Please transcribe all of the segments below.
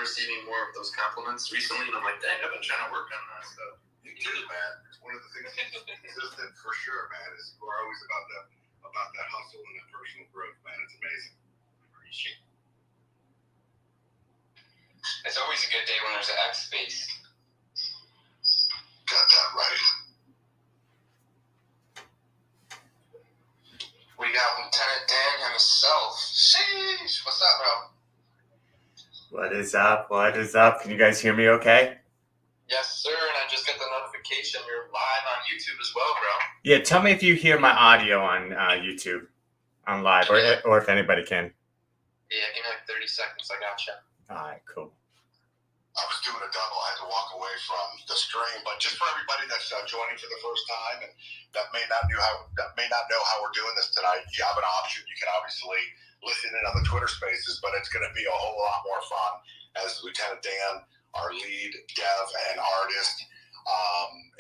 receiving more of those compliments recently, and I'm like, dang, I've been trying to work on that stuff. You too, man. It's one of the things that's consistent for sure, man, is we're always about that hustle and that personal growth, man. It's amazing. Appreciate it. It's always a good day when there's an X space. Got that right. We got Lieutenant Dan himself. Sheesh. What's up, bro? What is up? What is up? Can you guys hear me okay? Yes, sir, and I just got the notification you're live on YouTube as well, bro. Yeah, tell me if you hear my audio on YouTube, on live, or if anybody can. Yeah, give me like 30 seconds. I gotcha. All right, cool. I was doing a double. I had to walk away from the stream, but just for everybody that's joining for the first time and that may not know how we're doing this tonight, you have an option. You can obviously listen in on the Twitter Spaces, but it's going to be a whole lot more fun as Lieutenant Dan, our lead dev and artist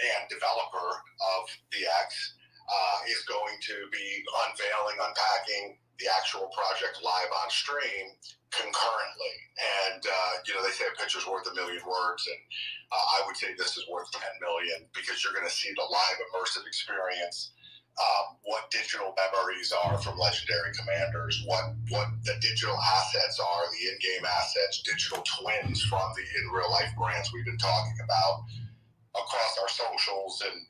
and developer of the X, is going to be unpacking the actual project live on stream concurrently. And, they say a picture's worth a million words, and I would say this is worth 10 million because you're going to see the live immersive experience, what digital memories are from legendary commanders, what the digital assets are, the in-game assets, digital twins from the in-real-life brands we've been talking about across our socials, and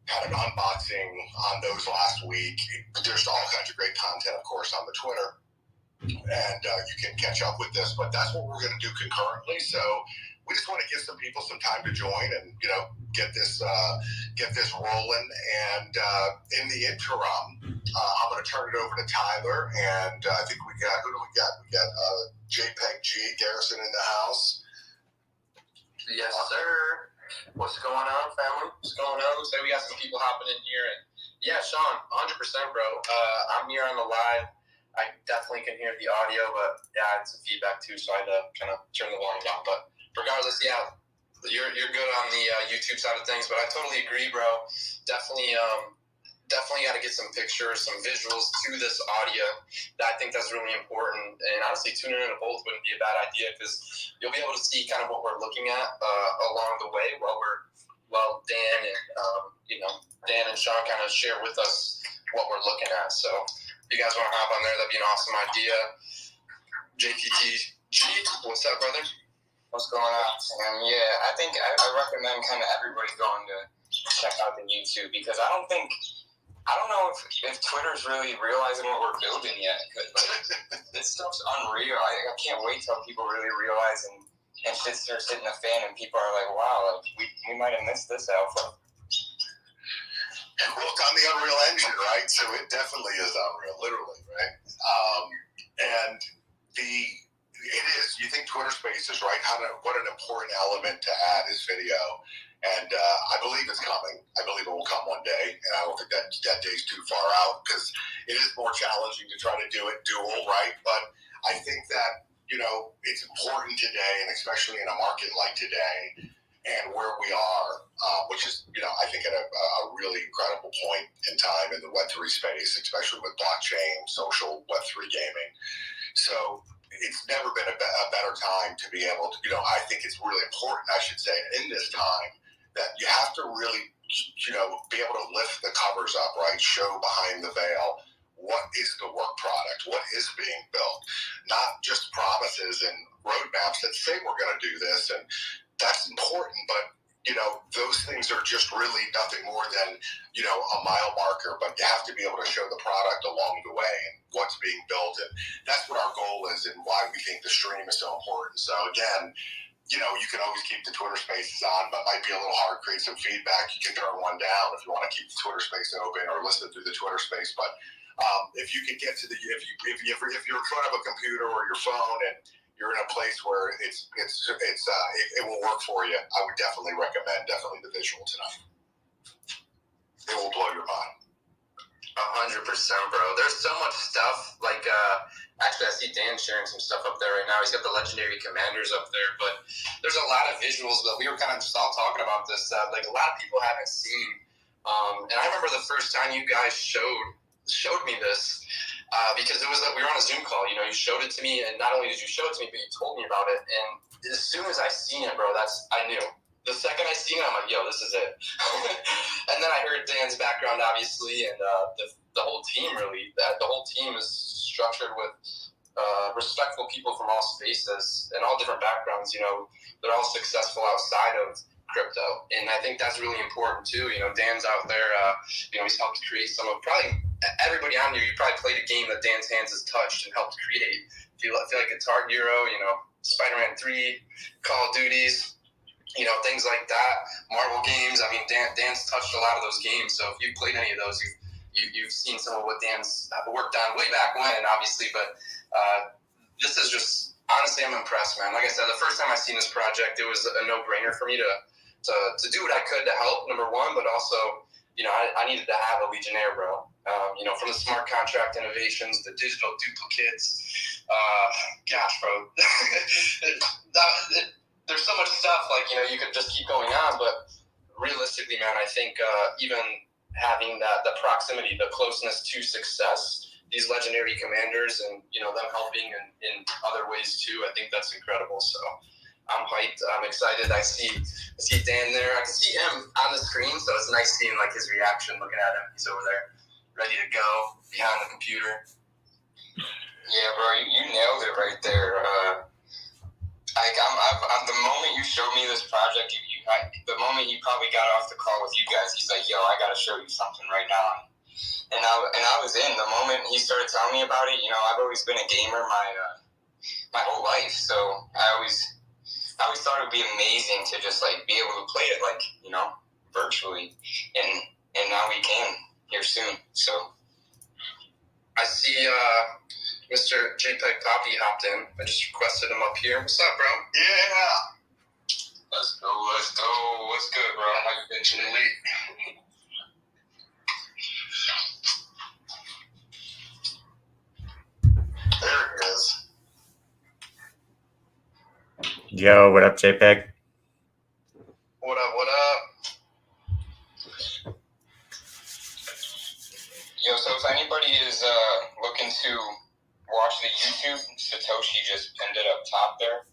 had an unboxing on those last week. There's all kinds of great content, of course, on the Twitter, and you can catch up with this, but that's what we're going to do concurrently. So we just want to give some people some time to join and, get this rolling. And in the interim, I'm going to turn it over to Tyler, and I think who do we got? We got JpgPapii Garrison in the house. Yes, sir. What's going on, family? What's going on? Looks like we got some people hopping in here. And yeah, Sean, 100%, bro. I'm here on the live. I definitely can hear the audio, but yeah, it's some feedback too, so I had to kind of turn the volume down. But regardless, yeah, you're good on the YouTube side of things. But I totally agree, bro. Definitely got to get some pictures, some visuals to this audio. I think that's really important. And honestly, tuning in to both wouldn't be a bad idea because you'll be able to see kind of what we're looking at along the way while Dan and Dan and Sean kind of share with us what we're looking at. So if you guys want to hop on there, that'd be an awesome idea. JpgPapii, what's up, brother? What's going on? Yeah, I think I recommend kind of everybody going to check out the YouTube because I don't know if Twitter's really realizing what we're building yet. Cause this stuff's unreal. I can't wait till people really realize and shit starts hitting the fan and people are like, wow, we might have missed this alpha. Well, it's on the Unreal Engine, right? So it definitely is Unreal, literally, right? And it is. You think Twitter Spaces, right? What an important element to add is video. And I believe it's coming. I believe it will come one day. And I don't think that day's too far out because it is more challenging to try to do it dual, right? But I think that, it's important today, and especially in a market like today and where we are, which is, I think at a really incredible point in time in the Web3 space, especially with blockchain, social Web3 gaming. So it's never been a better time to be able to, I think it's really important, I should say, in this time, that you have to really, be able to lift the covers up, right? Show behind the veil what is the work product, what is being built, not just promises and roadmaps that say we're going to do this, and that's important, but those things are just really nothing more than a mile marker. But you have to be able to show the product along the way and what's being built, and that's what our goal is and why we think the stream is so important. So again, you can always keep the Twitter Spaces on, but it might be a little hard to create some feedback. You can turn one down if you want to keep the Twitter Space open or listen through the Twitter Space. But if you can get to if you're in front of a computer or your phone and you're in a place where it will work for you, I would definitely recommend the visual tonight. It will blow your mind. 100%, bro. There's so much stuff. Like, actually, I see Dan sharing some stuff up there right now. He's got the legendary commanders up there, but there's a lot of visuals that we were kind of just all talking about this stuff. Like, a lot of people haven't seen. And I remember the first time you guys showed me this. because we were on a Zoom call. You showed it to me, and not only did you show it to me, but you told me about it. And as soon as I seen it, bro, I knew. The second I seen it, I'm like, yo, this is it. And then I heard Dan's background, obviously, and the whole team, really. The whole team is structured with respectful people from all spaces and all different backgrounds. They're all successful outside of crypto. And I think that's really important, too. Dan's out there, he's helped create some of probably everybody on here. You probably played a game that Dan's hands has touched and helped create. Feel like Guitar Hero, Spider-Man 3, Call of Duties, things like that, Marvel games. I mean, Dan's touched a lot of those games. So if you've played any of those, you've seen some of what Dan's worked on way back when, obviously. But this is just, honestly, I'm impressed, man. Like I said, the first time I seen this project, it was a no-brainer for me to do what I could to help, number one, but also, I needed to have a Legionnaire, bro. From the smart contract innovations, the digital duplicates, gosh, bro. There's so much stuff, you could just keep going on, but realistically, man, I think even having the proximity, the closeness to success, these legendary commanders and, them helping in other ways too, I think that's incredible. So I'm hyped. I'm excited. I see Dan there. I can see him on the screen, so it's nice seeing his reaction, looking at him. He's over there, ready to go behind the computer. Yeah, bro, you nailed it right there. I'm the moment you showed me this project, the moment he probably got off the call with you guys, he's like, "Yo, I gotta show you something right now." And I was in. The moment he started telling me about it, I've always been a gamer my whole life, so I always thought it would be amazing to just be able to play it virtually, and now we can here soon. So I see Mr. JpgPapii hopped in. I just requested him up here. What's up, bro? Yeah. let's go. What's good, bro? How you been today? There it is. Yo, what up, JPEG? What up? Yo, so if anybody is looking to watch the YouTube, Satoshi just pinned it up top there.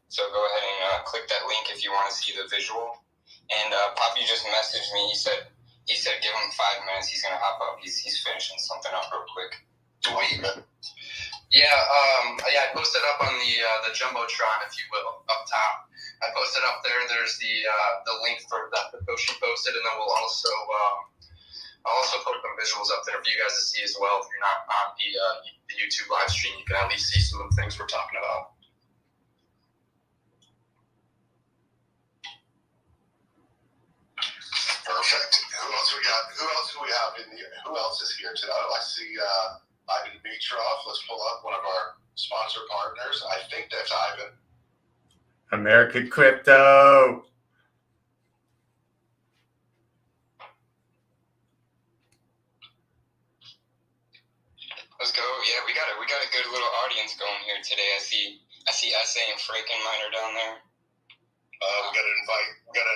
So go ahead and click that link if you want to see the visual. And Papi just messaged me. He said give him 5 minutes. He's gonna hop up. He's finishing something up real quick. Sweet. Yeah, I posted up on the Jumbotron, if you will, up top. I posted up there. There's the link for that Satoshi posted, and then we'll also I'll also put some visuals up there for you guys to see as well. If you're not on the YouTube live stream, you can at least see some of the things we're talking about. Perfect. Who else we got? Who else do we have in here? Who else is here today? I see Ivan Dimitrov. Let's pull up one of our sponsor partners. I think that's Ivan. American Crypto. Let's go. Yeah, we got a good little audience going here today. I see SA and Frankenminer down there. We gotta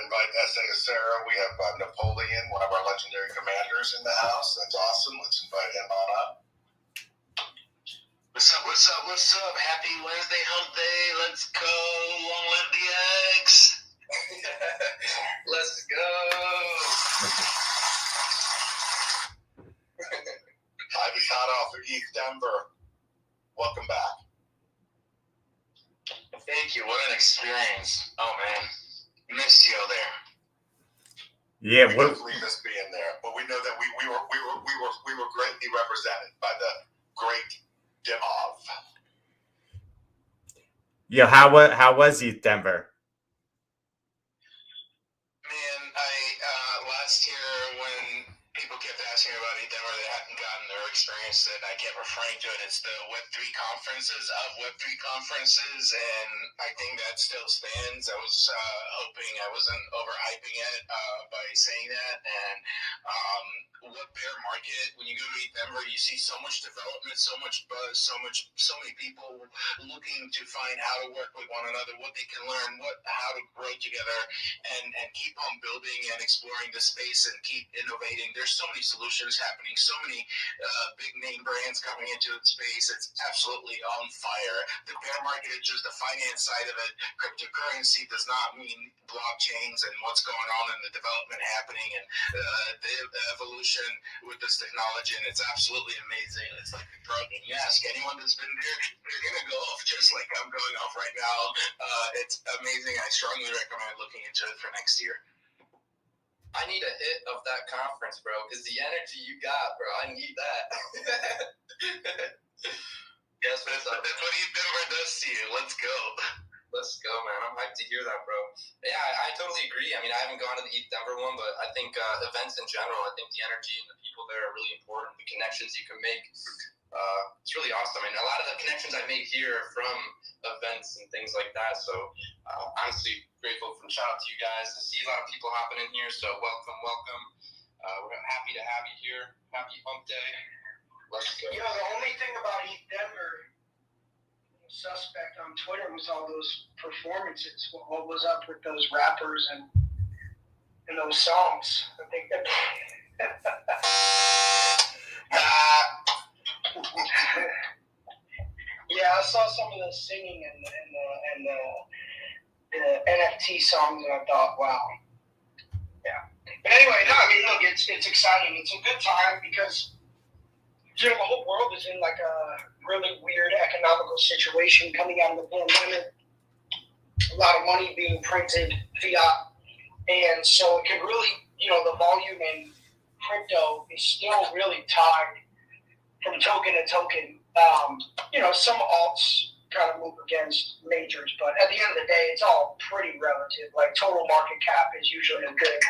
invite S.A. Sarah. We have Napoleon, one of our legendary commanders, in the house. That's awesome. Let's invite him on up. What's up? Happy Wednesday hump day. Let's go. Long live the X. Let's go. Ivy Cutoff of East Denver. Welcome back. Thank you. What an experience. Oh man, missed you there. Yeah, We what? definitely miss being there, but we know that we were greatly represented by the great Dimov. Yo, how was East Denver? Man, I last year when people kept asking me about Denver, they hadn't gotten their experience it. I kept referring to it as the Web3 conferences of Web3 conferences, and I think that still stands. I was hoping I wasn't overhyping it by saying that. And what bear market? When you go to Denver, you see so much development, so much buzz, so many people looking to find how to work with one another, what they can learn, how to grow together, and keep on building and exploring the space and keep innovating. there's so many solutions happening, so many big name brands coming into the space. It's absolutely on fire. The bear market is just the finance side of it. Cryptocurrency does not mean blockchains and what's going on and the development happening and the evolution with this technology, and it's absolutely amazing. It's like a drug, and you ask anyone that's been there, they're gonna go off just like I'm going off right now. It's amazing. I strongly recommend looking into it for next year. I need a hit of that conference, bro, because the energy you got, bro, I need that. Yes, that's what Denver does to you. Let's go. Let's go, man. I'm hyped to hear that, bro. Yeah, I totally agree. I mean, I haven't gone to the ETH Denver one, but I think events in general, I think the energy and the people there are really important. The connections you can make, it's really awesome. And a lot of the connections I make here are from events and things like that. So honestly, grateful for shout out to you guys. I see a lot of people hopping in here, so welcome. We're happy to have you here. Happy Hump Day. Let's go. You know, the only thing about ETH Denver, suspect on Twitter, was all those performances. What was up with those rappers and those songs? I think that. Yeah, I saw some of the singing and the NFT songs, and I thought, wow. Yeah. But anyway, no, I mean, look, it's exciting. It's a good time because, you know, the whole world is in like a really weird economical situation coming out of the pandemic. A lot of money being printed, fiat. And so it can really, you know, the volume in crypto is still really tied from token to token. You know, some alts kind of move against majors, but at the end of the day, it's all pretty relative. Like total market cap is usually a good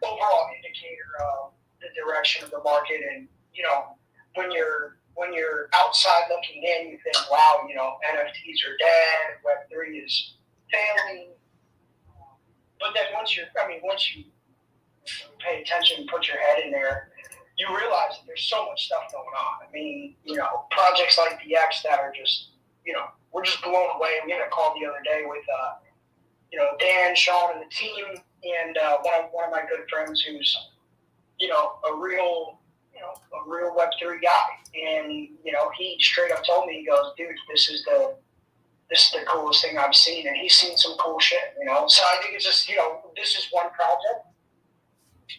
overall indicator of the direction of the market. And, you know, when you're outside looking in, you think, wow, you know, NFTs are dead, Web3 is failing. But then once you pay attention and put your head in there, you realize that there's so much stuff going on. I mean, you know, projects like the X that are just, you know, we're just blown away. We had a call the other day with, you know, Dan, Sean, and the team, and one of my good friends who's, you know, a real Web3 guy. And, you know, he straight up told me, he goes, dude, this is the coolest thing I've seen. And he's seen some cool shit, you know. So I think it's just, you know, this is one project,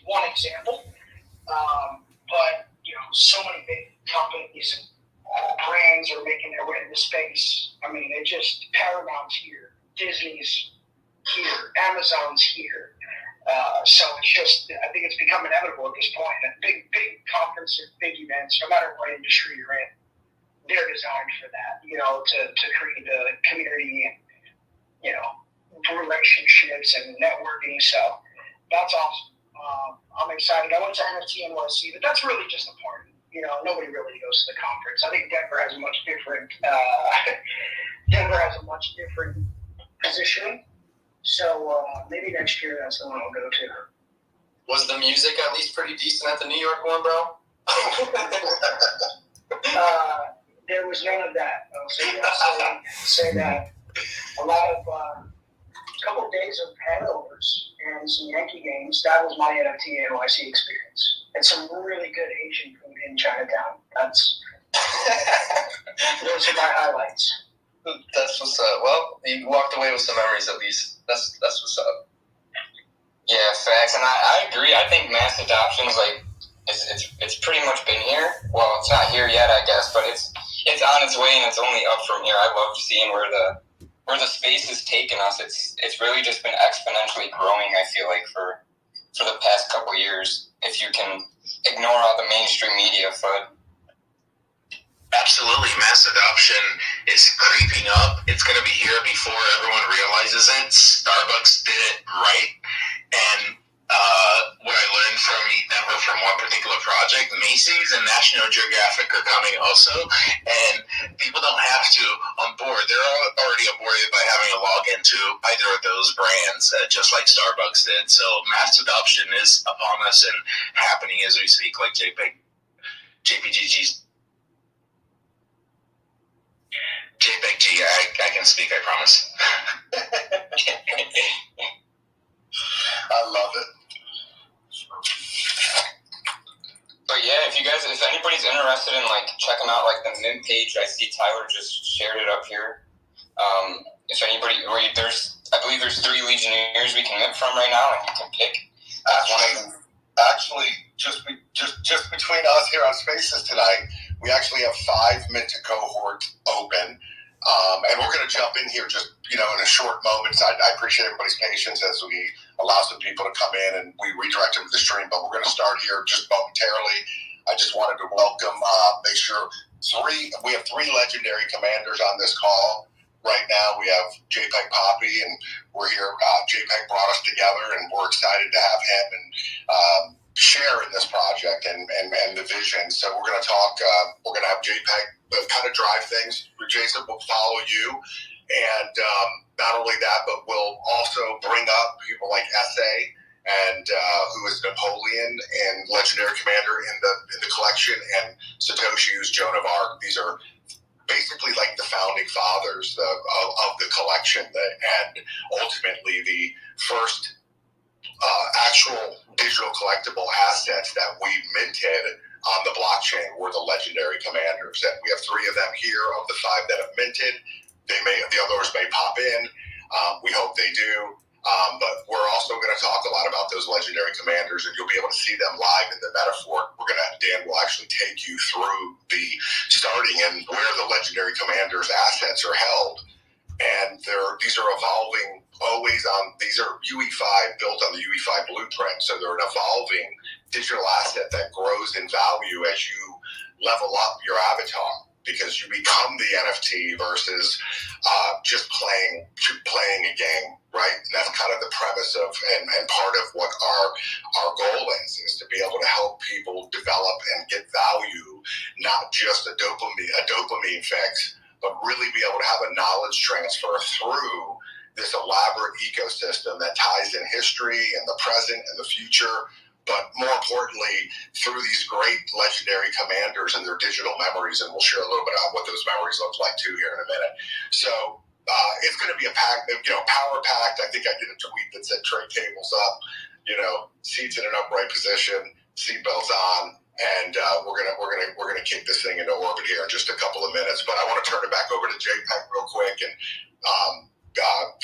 one example. But, you know, so many big companies and brands are making their way into space. I mean, it just, Paramount's here, Disney's here, Amazon's here. So it's just, I think it's become inevitable at this point. And big conferences, big events, no matter what industry you're in, they're designed for that, you know, to create a community and, you know, relationships and networking. So that's awesome. I'm excited. I went to NFT NYC, but that's really just a part. You know, nobody really goes to the conference. I think Denver has a much different positioning. So maybe next year that's the one I'll go to. Was the music at least pretty decent at the New York one, bro? There was none of that. I'll say that. A lot of couple of days of hangovers and some Yankee games. That was my NFT NYC experience. And some really good Asian food in Chinatown. Those are my highlights. That's what's up. Well, you walked away with some memories at least. That's what's up. Yeah, facts, and I agree. I think mass adoption's like it's pretty much been here. Well, it's not here yet, I guess, but it's on its way, and it's only up from here. I love seeing where the space has taken us. It's really just been exponentially growing. I feel like for the past couple of years, if you can ignore all the mainstream media FUD. Absolutely, mass adoption is creeping up. It's going to be here before everyone realizes it. Starbucks did it right, and what I learned from Denver from one particular project, Macy's and National Geographic are coming also, and people don't have to onboard. They're already onboarded by having a login to either of those brands, just like Starbucks did. So mass adoption is upon us and happening as we speak, like JPGG's. JpgG, I can speak, I promise. I love it. interested in like check them out, like the mint page. I see Tyler just shared it up here. If anybody, I believe there's 3 Legionnaires we can mint from right now, and you can pick. Actually, just between us here on Spaces tonight, we actually have 5 minted cohorts open. And we're going to jump in here just, in a short moment. I appreciate everybody's patience as we allow some people to come in and we redirect them to the stream. But we're going to start here just momentarily. I just wanted to welcome, make sure we have 3 legendary commanders on this call. Right now we have JpgPapii, and we're here. JPEG brought us together, and we're excited to have him and share in this project and the vision. So we're going to talk. We're going to have JPEG kind of drive things. Jason will follow you, and not only that, but we'll also bring up people like SA and who is Napoleon and legendary commander in the collection, and Satoshi, who's Joan of Arc. These are basically like the founding fathers of the collection, and ultimately the first actual digital collectible assets that we minted on the blockchain were the legendary commanders. And we have 3 of them here of the 5 that have minted. The others may pop in. We hope they do. But we're also going to talk a lot about those legendary commanders, and you'll be able to see them live in the metaphor. Dan will actually take you through the starting and where the legendary commanders' assets are held. And these are evolving always on. These are UE5 built on the UE5 blueprint, so they're an evolving digital asset that grows in value as you level up your avatar, because you become the NFT versus just playing a game, right? And that's kind of the premise of and part of what our goal is to be able to help people develop and get value, not just a dopamine fix, but really be able to have a knowledge transfer through this elaborate ecosystem that ties in history and the present and the future, but more importantly, through these great legendary commanders and their digital memories. And we'll share a little bit about what those memories look like too here in a minute. So it's going to be a power packed. I think I did a tweet that said tray tables up, seats in an upright position, seatbelts on. And we're gonna kick this thing into orbit here in just a couple of minutes. But I want to turn it back over to JPEG real quick, and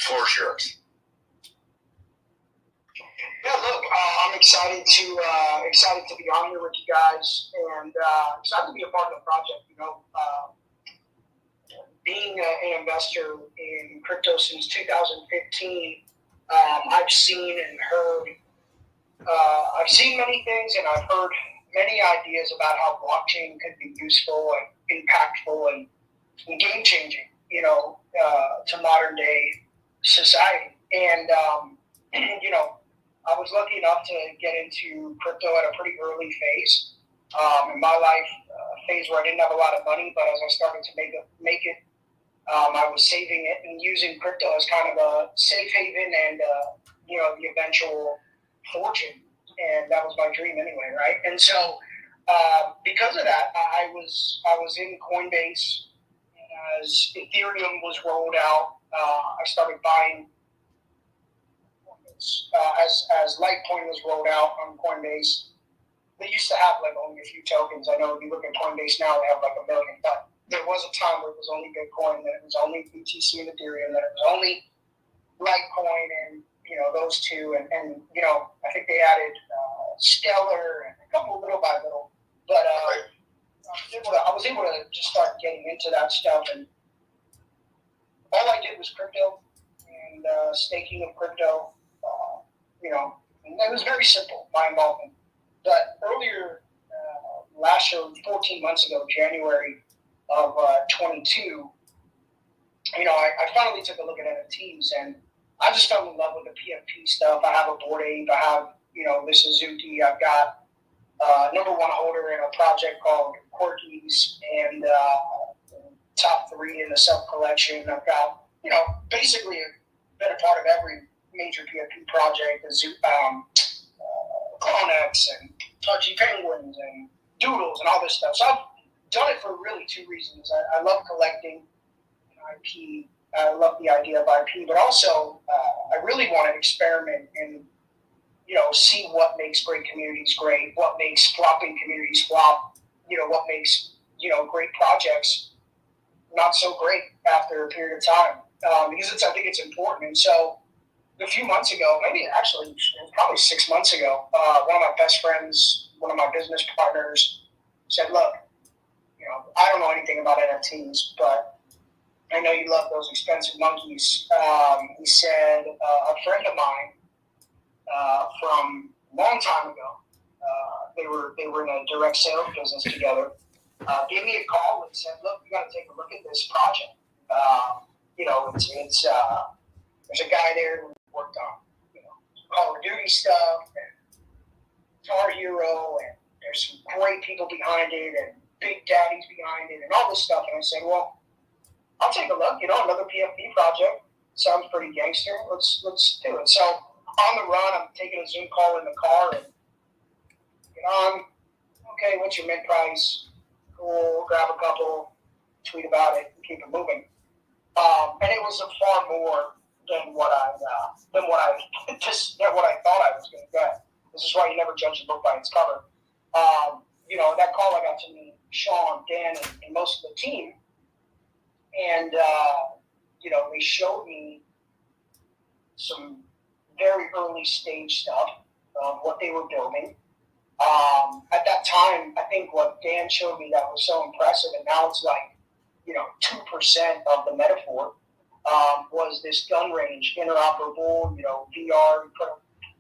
floor is yours. Yeah, look, I'm excited to be on here with you guys, and excited to be a part of the project. Being an investor in crypto since 2015, I've seen and heard. I've seen many things, and I've heard many ideas about how blockchain could be useful and impactful and game-changing, to modern day society. And I was lucky enough to get into crypto at a pretty early phase in my life, phase where I didn't have a lot of money, but as I started to make it, I was saving it and using crypto as kind of a safe haven and the eventual fortune. And that was my dream anyway, right? And so because of that, I was in Coinbase. As Ethereum was rolled out, I started buying. As Litecoin was rolled out on Coinbase, they used to have like only a few tokens. I know if you look at Coinbase now, they have like 1 million. But there was a time where it was only Bitcoin, then it was only BTC and Ethereum, then it was only Litecoin and those two, and I think they added Stellar and a couple little by little. But I was able to just start getting into that stuff, and all I did was crypto and staking of crypto. And it was very simple, my involvement. But earlier last year, 14 months ago, January of 22, I finally took a look at NFTs, and I just fell in love with the PFP stuff. I have a Bored Ape. I have, the Suzuki. I've got #1 holder in a project called Quirkies, and top 3 in the sub collection. I've got, basically been a part of every major PFP project, Clonex and Touchy Penguins and Doodles and all this stuff. So I've done it for really 2 reasons. I love collecting IP. I love the idea of IP, but also I really want to experiment and see what makes great communities great, what makes flopping communities flop, what makes, great projects not so great after a period of time. Because I think it's important. And so a few months ago, maybe actually it was probably 6 months ago, one of my best friends, one of my business partners said, look, I don't know anything about NFTs, but I know you love those expensive monkeys. He said, a friend of mine from a long time ago, they were in a direct sales business together, gave me a call and said, look, you got to take a look at this project. It's there's a guy there who worked on, Call of Duty stuff and Guitar Hero, and there's some great people behind it and big daddies behind it and all this stuff. And I said, well, I'll take a look. Another PFP project sounds pretty gangster. Let's do it. So on the run, I'm taking a Zoom call in the car and get on. Okay, what's your mint price? Cool. Grab a couple, tweet about it, and keep it moving. And it was a far more than what I thought I was going to get. This is why you never judge a book by its cover. That call, I got to meet Sean, Dan, and most of the team, and they showed me some very early stage stuff of what they were building. At that time, I think what Dan showed me that was so impressive, and now it's like 2% of the metaphor. Was this gun range interoperable, VR.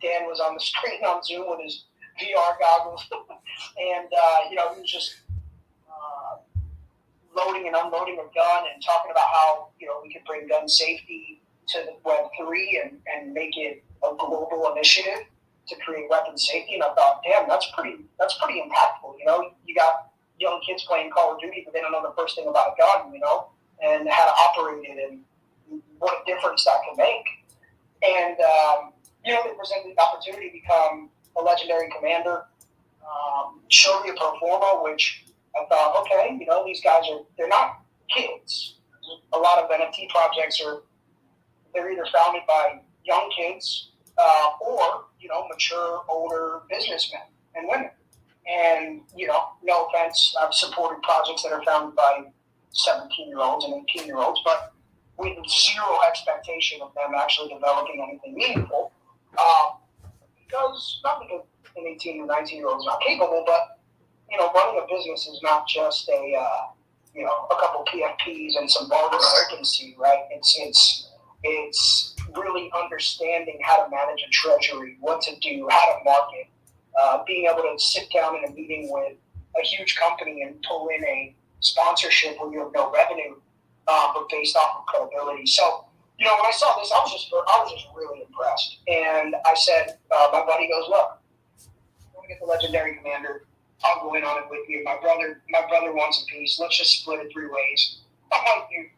Dan was on the screen on Zoom with his VR goggles, and he was just loading and unloading a gun and talking about how we could bring gun safety to the Web3 and make it a global initiative to create weapon safety. And I thought, damn, that's pretty impactful. You got young kids playing Call of Duty, but they don't know the first thing about a gun, and how to operate it and what a difference that can make. And, they presented the opportunity to become a legendary commander, showed me a pro forma, which I thought, okay, these guys they're not kids. A lot of NFT projects they're either founded by young kids or, mature, older businessmen and women. And, no offense, I've supported projects that are founded by 17-year-olds and 18-year-olds, but with zero expectation of them actually developing anything meaningful. Not because an 18 or 19-year-old is not capable, but, running a business is not just a couple PFPs and some volume urgency, right? It's really understanding how to manage a treasury, what to do, how to market, being able to sit down in a meeting with a huge company and pull in a sponsorship when you have no revenue, but based off of credibility. So, when I saw this, I was just really impressed. And I said, my buddy goes, look, I want to get the legendary commander. I'll go in on it with you. My brother wants a piece. Let's just split it 3 ways. I'm like, dude,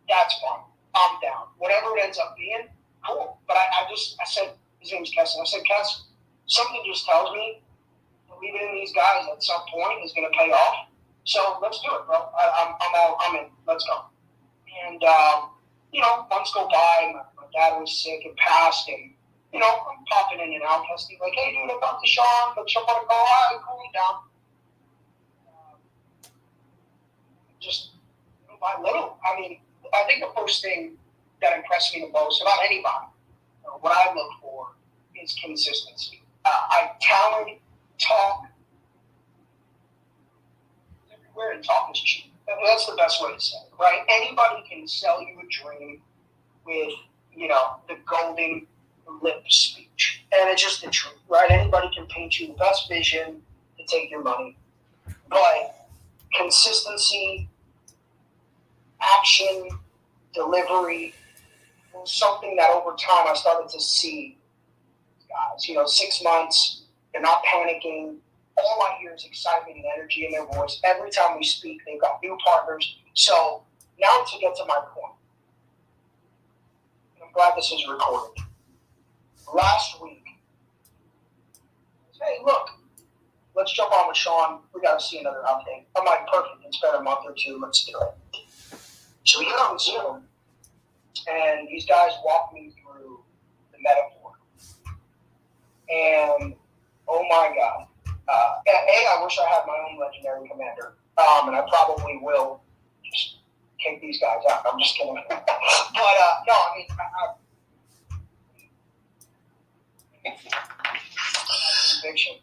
that's fine. I'm down. Whatever it ends up being, cool. But I said, his name's Kesson. I said, Kess, something just tells me believing in these guys at some point is going to pay off. So let's do it, bro. I'm in. Let's go. And, months go by. My dad was sick and passed, and, I'm popping in and out. Kesty's like, hey, dude, I talked to Sean. Let's jump on a call. All right, cool me down. Just by little. I mean, I think the first thing that impressed me the most about anybody, what I look for is consistency. Talent, talk, everywhere, and talk is cheap. That's the best way to say it, right? Anybody can sell you a dream with, the golden lip speech. And it's just the truth, right? Anybody can paint you the best vision to take your money. But consistency, action, delivery, was something that over time I started to see guys, 6 months, they're not panicking. All I hear is excitement and energy in their voice. Every time we speak, they've got new partners. So now to get to my point, and I'm glad this is recorded. Last week, hey, look, let's jump on with Sean. We got to see another update. I'm like, perfect. It's been a month or two. Let's do it. So we get on Zoom, and these guys walk me through the metaphor. And, oh my God, I wish I had my own legendary commander, and I probably will just take these guys out. I'm just kidding. But no, I mean, conviction.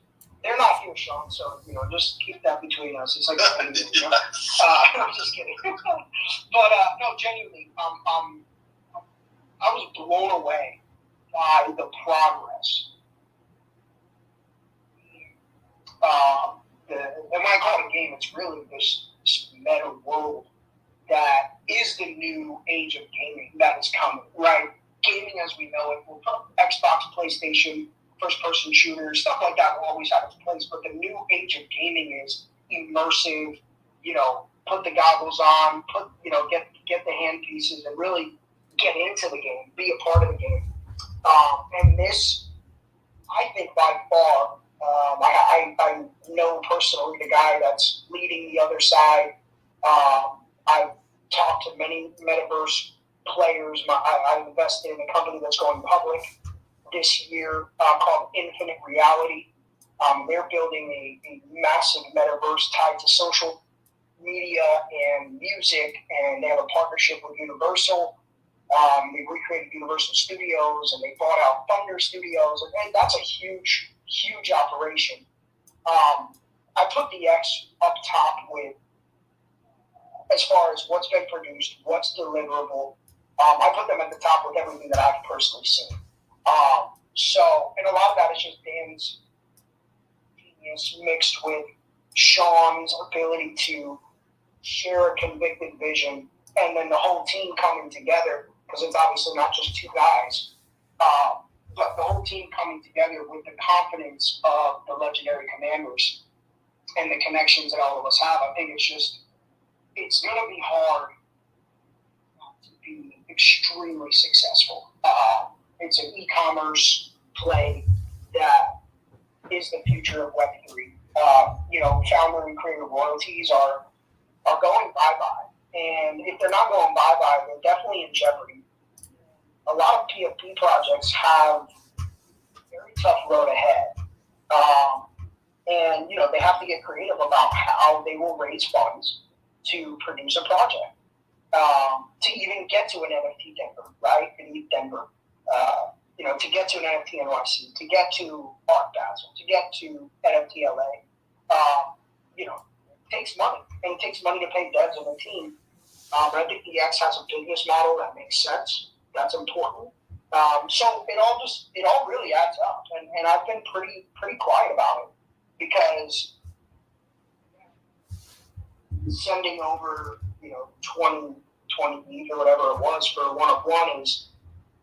They're not here, Sean. So just keep that between us. It's like, I'm just kidding. But no, genuinely, I was blown away by the progress. And when I call it a game, it's really this meta world that is the new age of gaming that is coming, right? Gaming as we know it, Xbox, PlayStation, first-person shooters, stuff like that will always have its place. But the new age of gaming is immersive. Put the goggles on, get the hand pieces, and really get into the game, be a part of the game. And this, I think, by far, I know personally the guy that's leading the other side. I've talked to many metaverse players. I invested in a company that's going public this year called Infinite Reality. They're building a massive metaverse tied to social media and music, and they have a partnership with Universal. They recreated Universal Studios, and they bought out Thunder Studios, and that's a huge, huge operation. I put the X up top with, as far as what's been produced, what's deliverable. I put them at the top with everything that I've personally seen. And a lot of that is just Dan's genius mixed with Sean's ability to share a convicted vision, and then the whole team coming together, because it's obviously not just two guys, but the whole team coming together with the confidence of the legendary commanders and the connections that all of us have. I think it's going to be hard to be extremely successful. It's an e-commerce play that is the future of Web3. Founder and creator royalties are going bye-bye. And if they're not going bye-bye, they're definitely in jeopardy. A lot of PFP projects have a very tough road ahead. And they have to get creative about how they will raise funds to produce a project. To even get to an NFT Denver, right? In Denver. To get to an NFT NYC, to get to Art Basel, to get to NFT LA, it takes money. And it takes money to pay devs and a team. I think the X has a business model that makes sense. That's important. So it all really adds up. And I've been pretty quiet about it, because sending over, 20 ETH or whatever it was for one-of-one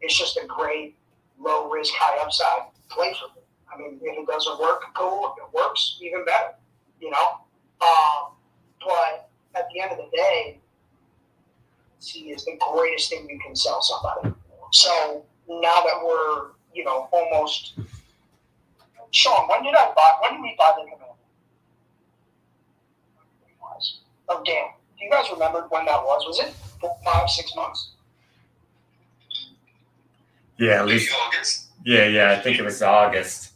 it's just a great low risk, high upside play for me. I mean, if it doesn't work, cool. If it works, even better, But at the end of the day, see, is the greatest thing you can sell somebody. So now that we're, almost. Sean, when did we buy the commander? Oh, damn. Do you guys remember when that was? Was it 5-6 months? Yeah, at least. August? Yeah, I think it was August.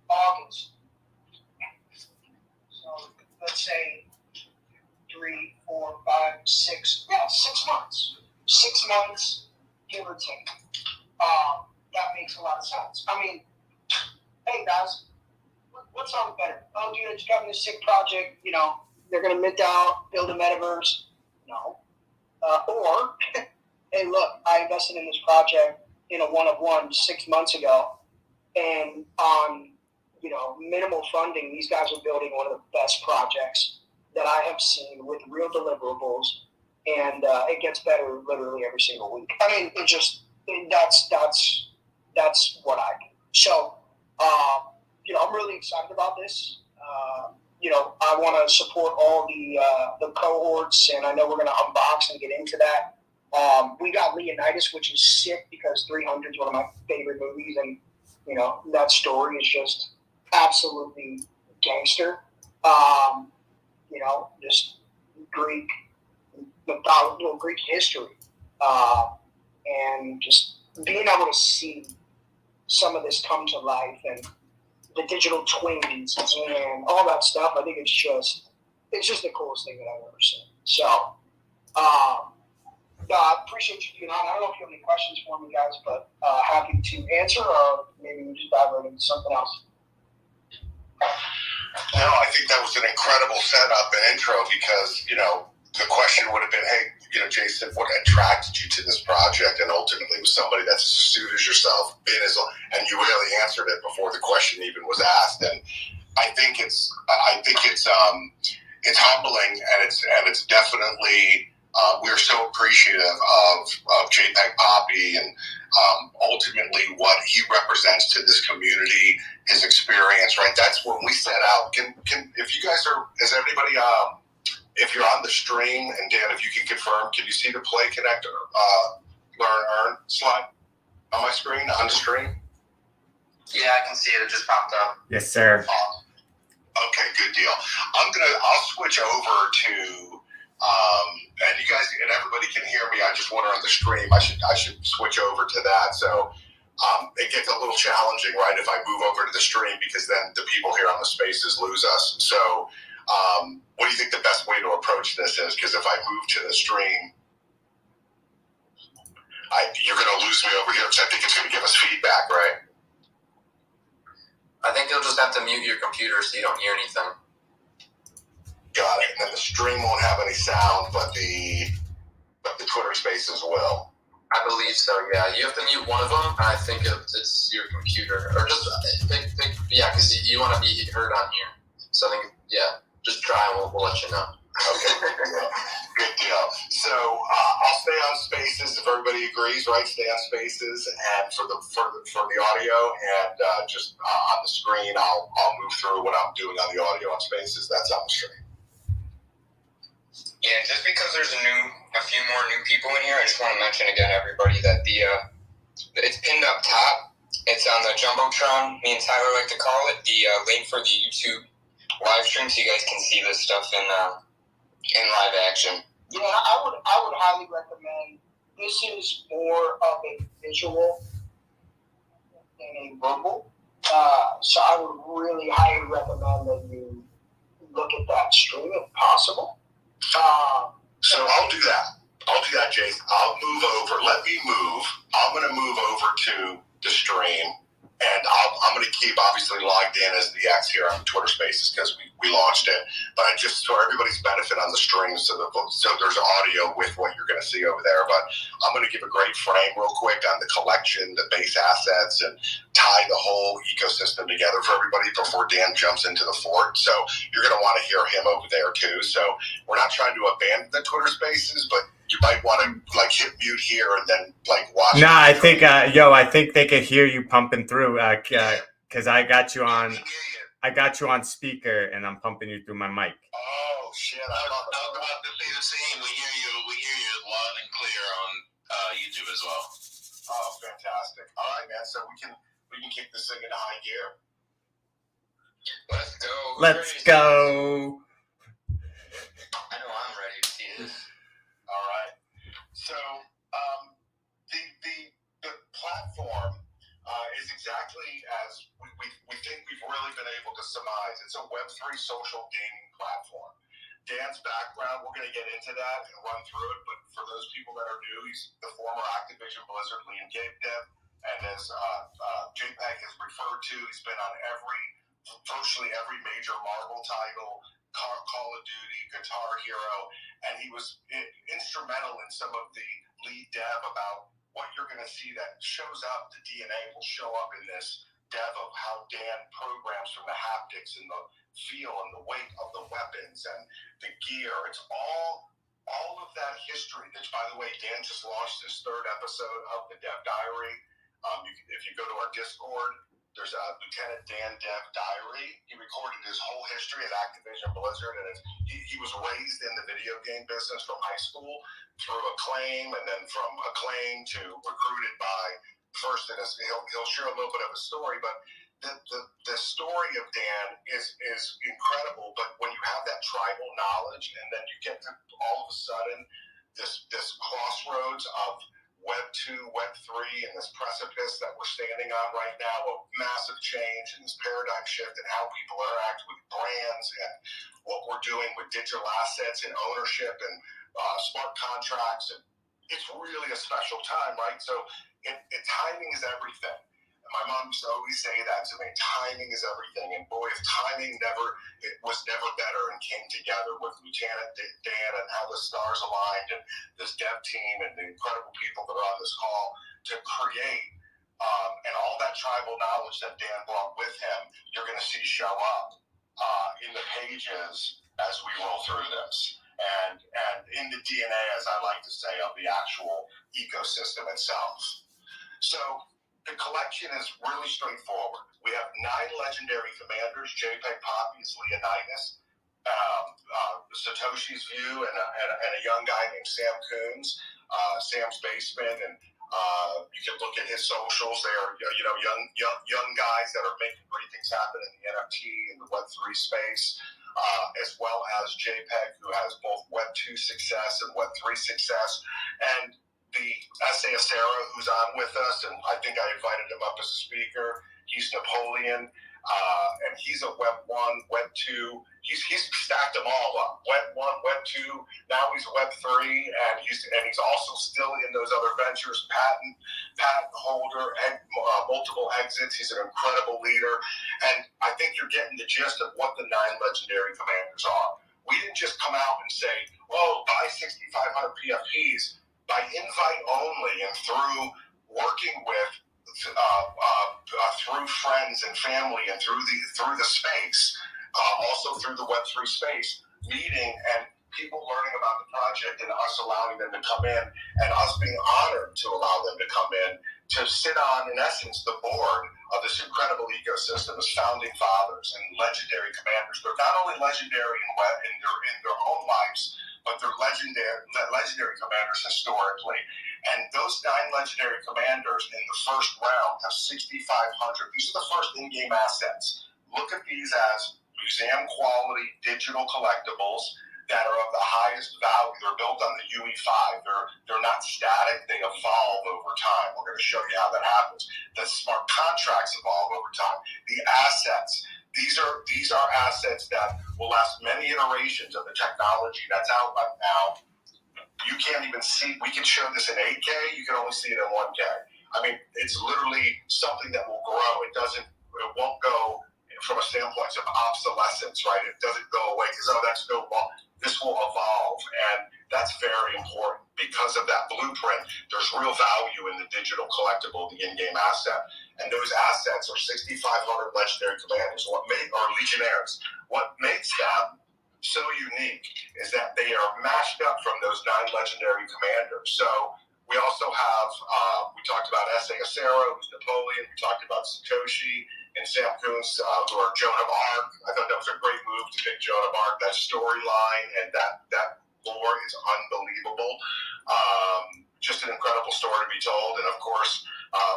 August. So let's say 3, 4, 5, 6. Yeah, 6 months. 6 months, give or take. That makes a lot of sense. I mean, hey guys, what sounds better? Oh, dude, I just got me this sick project. They're gonna mint out, build a metaverse. No. Or, hey, look, I invested in this project in a one-of-one 6 months ago, and on minimal funding, these guys are building one of the best projects that I have seen with real deliverables, and it gets better literally every single week. I mean, that's what I do. So, I'm really excited about this. I want to support all the cohorts, and I know we're going to unbox and get into that. We got Leonidas, which is sick because 300 is one of my favorite movies, and that story is just absolutely gangster. Just Greek mythology, Greek history, and just being able to see some of this come to life, and the digital twins and all that stuff. I think it's just the coolest thing that I've ever seen. So, I appreciate you being on. I don't know if you have any questions for me, guys, but happy to answer, or maybe we just dive right into something else. No, I think that was an incredible setup and intro because, the question would have been, hey, Jason, what attracted you to this project? And ultimately it was somebody that's as astute as yourself, and you really answered it before the question even was asked. And I think it's humbling, and it's definitely, we're so appreciative of JpgPapii and ultimately what he represents to this community, his experience, right? That's when we set out. Can if you guys are, is everybody, if you're on the stream, and Dan, if you can confirm, can you see the Play Connector, Learn Earn slide on my screen, on the stream? Yeah, I can see it. It just popped up. Yes, sir. Okay, good deal. I'll switch over to, and you guys and everybody can hear me. I just wonder on the stream, I should switch over to that. So it gets a little challenging, right, if I move over to the stream, because then the people here on the spaces lose us. So what do you think the best way to approach this is? Because if I move to the stream, you're going to lose me over here, because I think it's going to give us feedback, right? I think you'll just have to mute your computer so you don't hear anything. Got it. And then the stream won't have any sound, but the Twitter Spaces will. I believe so, yeah. You have to mute one of them, and I think it's your computer. Or just, because you want to be heard on here. So I think, just try and we'll let you know. Okay, good deal. So I'll stay on Spaces if everybody agrees, right? Stay on Spaces, and for the audio, and just on the screen, I'll move through what I'm doing on the audio on Spaces. That's on the screen. Yeah, just because there's a few more new people in here, I just want to mention again, everybody, that it's pinned up top. It's on the Jumbotron, me and Tyler like to call it, the link for the YouTube live stream, so you guys can see this stuff in live action. Yeah, I would highly recommend. This is more of a visual than a verbal, so I would really highly recommend that you look at that stream if possible. So I'll do that, Jason. I'll move over. Let me move. I'm going to move over to the stream, and I'm going to keep obviously logged in as the X here on Twitter Spaces because we launched it. But I just, for everybody's benefit on the stream, so there's audio with what you're going to see over there. But I'm going to give a great frame real quick on the collection, the base assets, and tie the whole ecosystem together for everybody before Dan jumps into the fort. So you're going to want to hear him over there too. So we're not trying to abandon the Twitter Spaces, but you might want to hit mute here and then watch. No, I think I think they could hear you pumping through because I got you on speaker and I'm pumping you through my mic. Oh shit! I was about to say the same. We hear you loud and clear on YouTube as well. Oh, fantastic! All right, man. So we can keep this thing in high gear. Let's go. Let's go. I know I'm ready to see this. All right. So the platform is exactly as we think we've really been able to surmise. It's a Web3 social gaming platform. Dan's background, we're going to get into that and run through it, but for those people that are new, he's the former Activision Blizzard lead game dev, and as JPEG has referred to, he's been on virtually every major Marvel title, Call of Duty, Guitar Hero, and he was instrumental in some of the lead dev about what you're going to see that shows up. The DNA will show up in this dev of how Dan programs from the haptics and the feel and the weight of the weapons and the gear. It's all of that history. Which, by the way, Dan just launched his 3rd episode of the Dev Diary. If you go to our Discord, there's a Lieutenant Dan Dev Diary. He recorded his whole history at Activision Blizzard, and he was raised in the video game business from high school through Acclaim, and then from Acclaim to recruited by First. And he'll share a little bit of a story, but the story of Dan is incredible. But when you have that tribal knowledge, and then you get to all of a sudden this crossroads of Web 2, Web 3, and this precipice that we're standing on right now of massive change and this paradigm shift in how people interact with brands and what we're doing with digital assets and ownership and smart contracts. And it's really a special time, right? So timing is everything. And my mom used to always say that to me, timing is everything. And boy, if timing was never better and came together with Lieutenant Dan and how the stars aligned and this dev team and the incredible people that are on this call to create and all that tribal knowledge that Dan brought with him, you're going to see show up in the pages as we roll through this. And in the DNA, as I like to say, of the actual ecosystem itself. So the collection is really straightforward. We have 9 legendary commanders, JpgPapii Leonidas, Satoshi's View, and a young guy named Sam Coons, Sam's Basement, and you can look at his socials. They are young guys that are making great things happen in the NFT and the Web3 space, as well as JPEG, who has both Web 2 success and Web 3 success, and the S.A. Acera, who's on with us, and I think I invited him up as a speaker. He's Napoleon, and he's a Web 1, Web 2. He's stacked them all up. Web 1, Web 2. Now he's Web 3, and he's also still in those other ventures. Patent holder, and multiple exits. He's an incredible leader, and I think you're getting the gist of what the 9 legendary commanders are. We didn't just come out and say, "Oh, buy 6,500 PFPs." By invite only and through working with through friends and family and through the space, also through the Web3 space, meeting and people learning about the project and us allowing them to come in and us being honored to allow them to come in to sit on, in essence, the board of this incredible ecosystem as founding fathers and legendary commanders. They're not only legendary in their own lives, but they're legendary commanders historically. And those 9 legendary commanders in the first round have 6,500. These are the first in-game assets. Look at these as museum quality digital collectibles that are of the highest value. They're built on the UE5. They're not static. They evolve over time. We're going to show you how that happens. The smart contracts evolve over time. The assets. These are assets that will last many iterations of the technology that's out right now. You can't even see. We can show this in 8K. You can only see it in 1K. I mean, it's literally something that will grow. It won't go from a standpoint of obsolescence, right? It doesn't go away because that's no long. This will evolve, and that's very important because of that blueprint. There's real value in the digital collectible, the in-game asset, and those assets are 6,500 legendary commanders. Or legionnaires. What makes them so unique is that they are mashed up from those 9 legendary commanders. So we also have, we talked about S.A. Acera, who's Napoleon. We talked about Satoshi and Sam Coons, who are Joan of Arc. I thought that was a great move to pick Joan of Arc. That storyline and that lore is unbelievable. Just an incredible story to be told. And of course,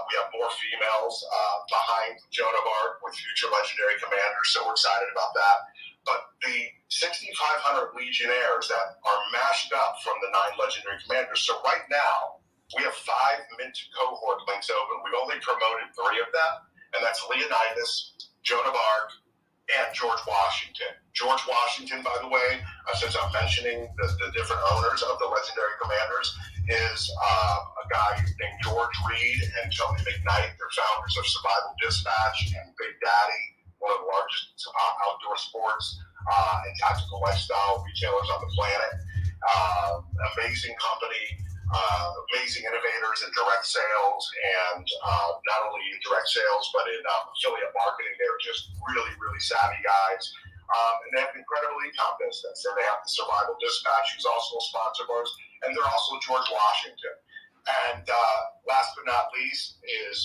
we have more females behind Joan of Arc with future legendary commanders, so we're excited about that. But the 6,500 legionnaires that are mashed up from the 9 legendary commanders. So right now, we have 5 mint cohort links open. We've only promoted 3 of them, and that's Leonidas, Joan of Arc, and George Washington. George Washington, by the way, since I'm mentioning the different owners of the legendary commanders, is a guy named George Reed and Tony McKnight. They're founders of Survival Dispatch and Big Daddy, one of the largest outdoor sports and tactical lifestyle retailers on the planet. Amazing company, amazing innovators in direct sales, and not only in direct sales, but in affiliate marketing. They're just really, really savvy guys. And they have an incredible e-com business. And they have the Survival Dispatch, who's also a sponsor of ours, and they're also George Washington. And last but not least is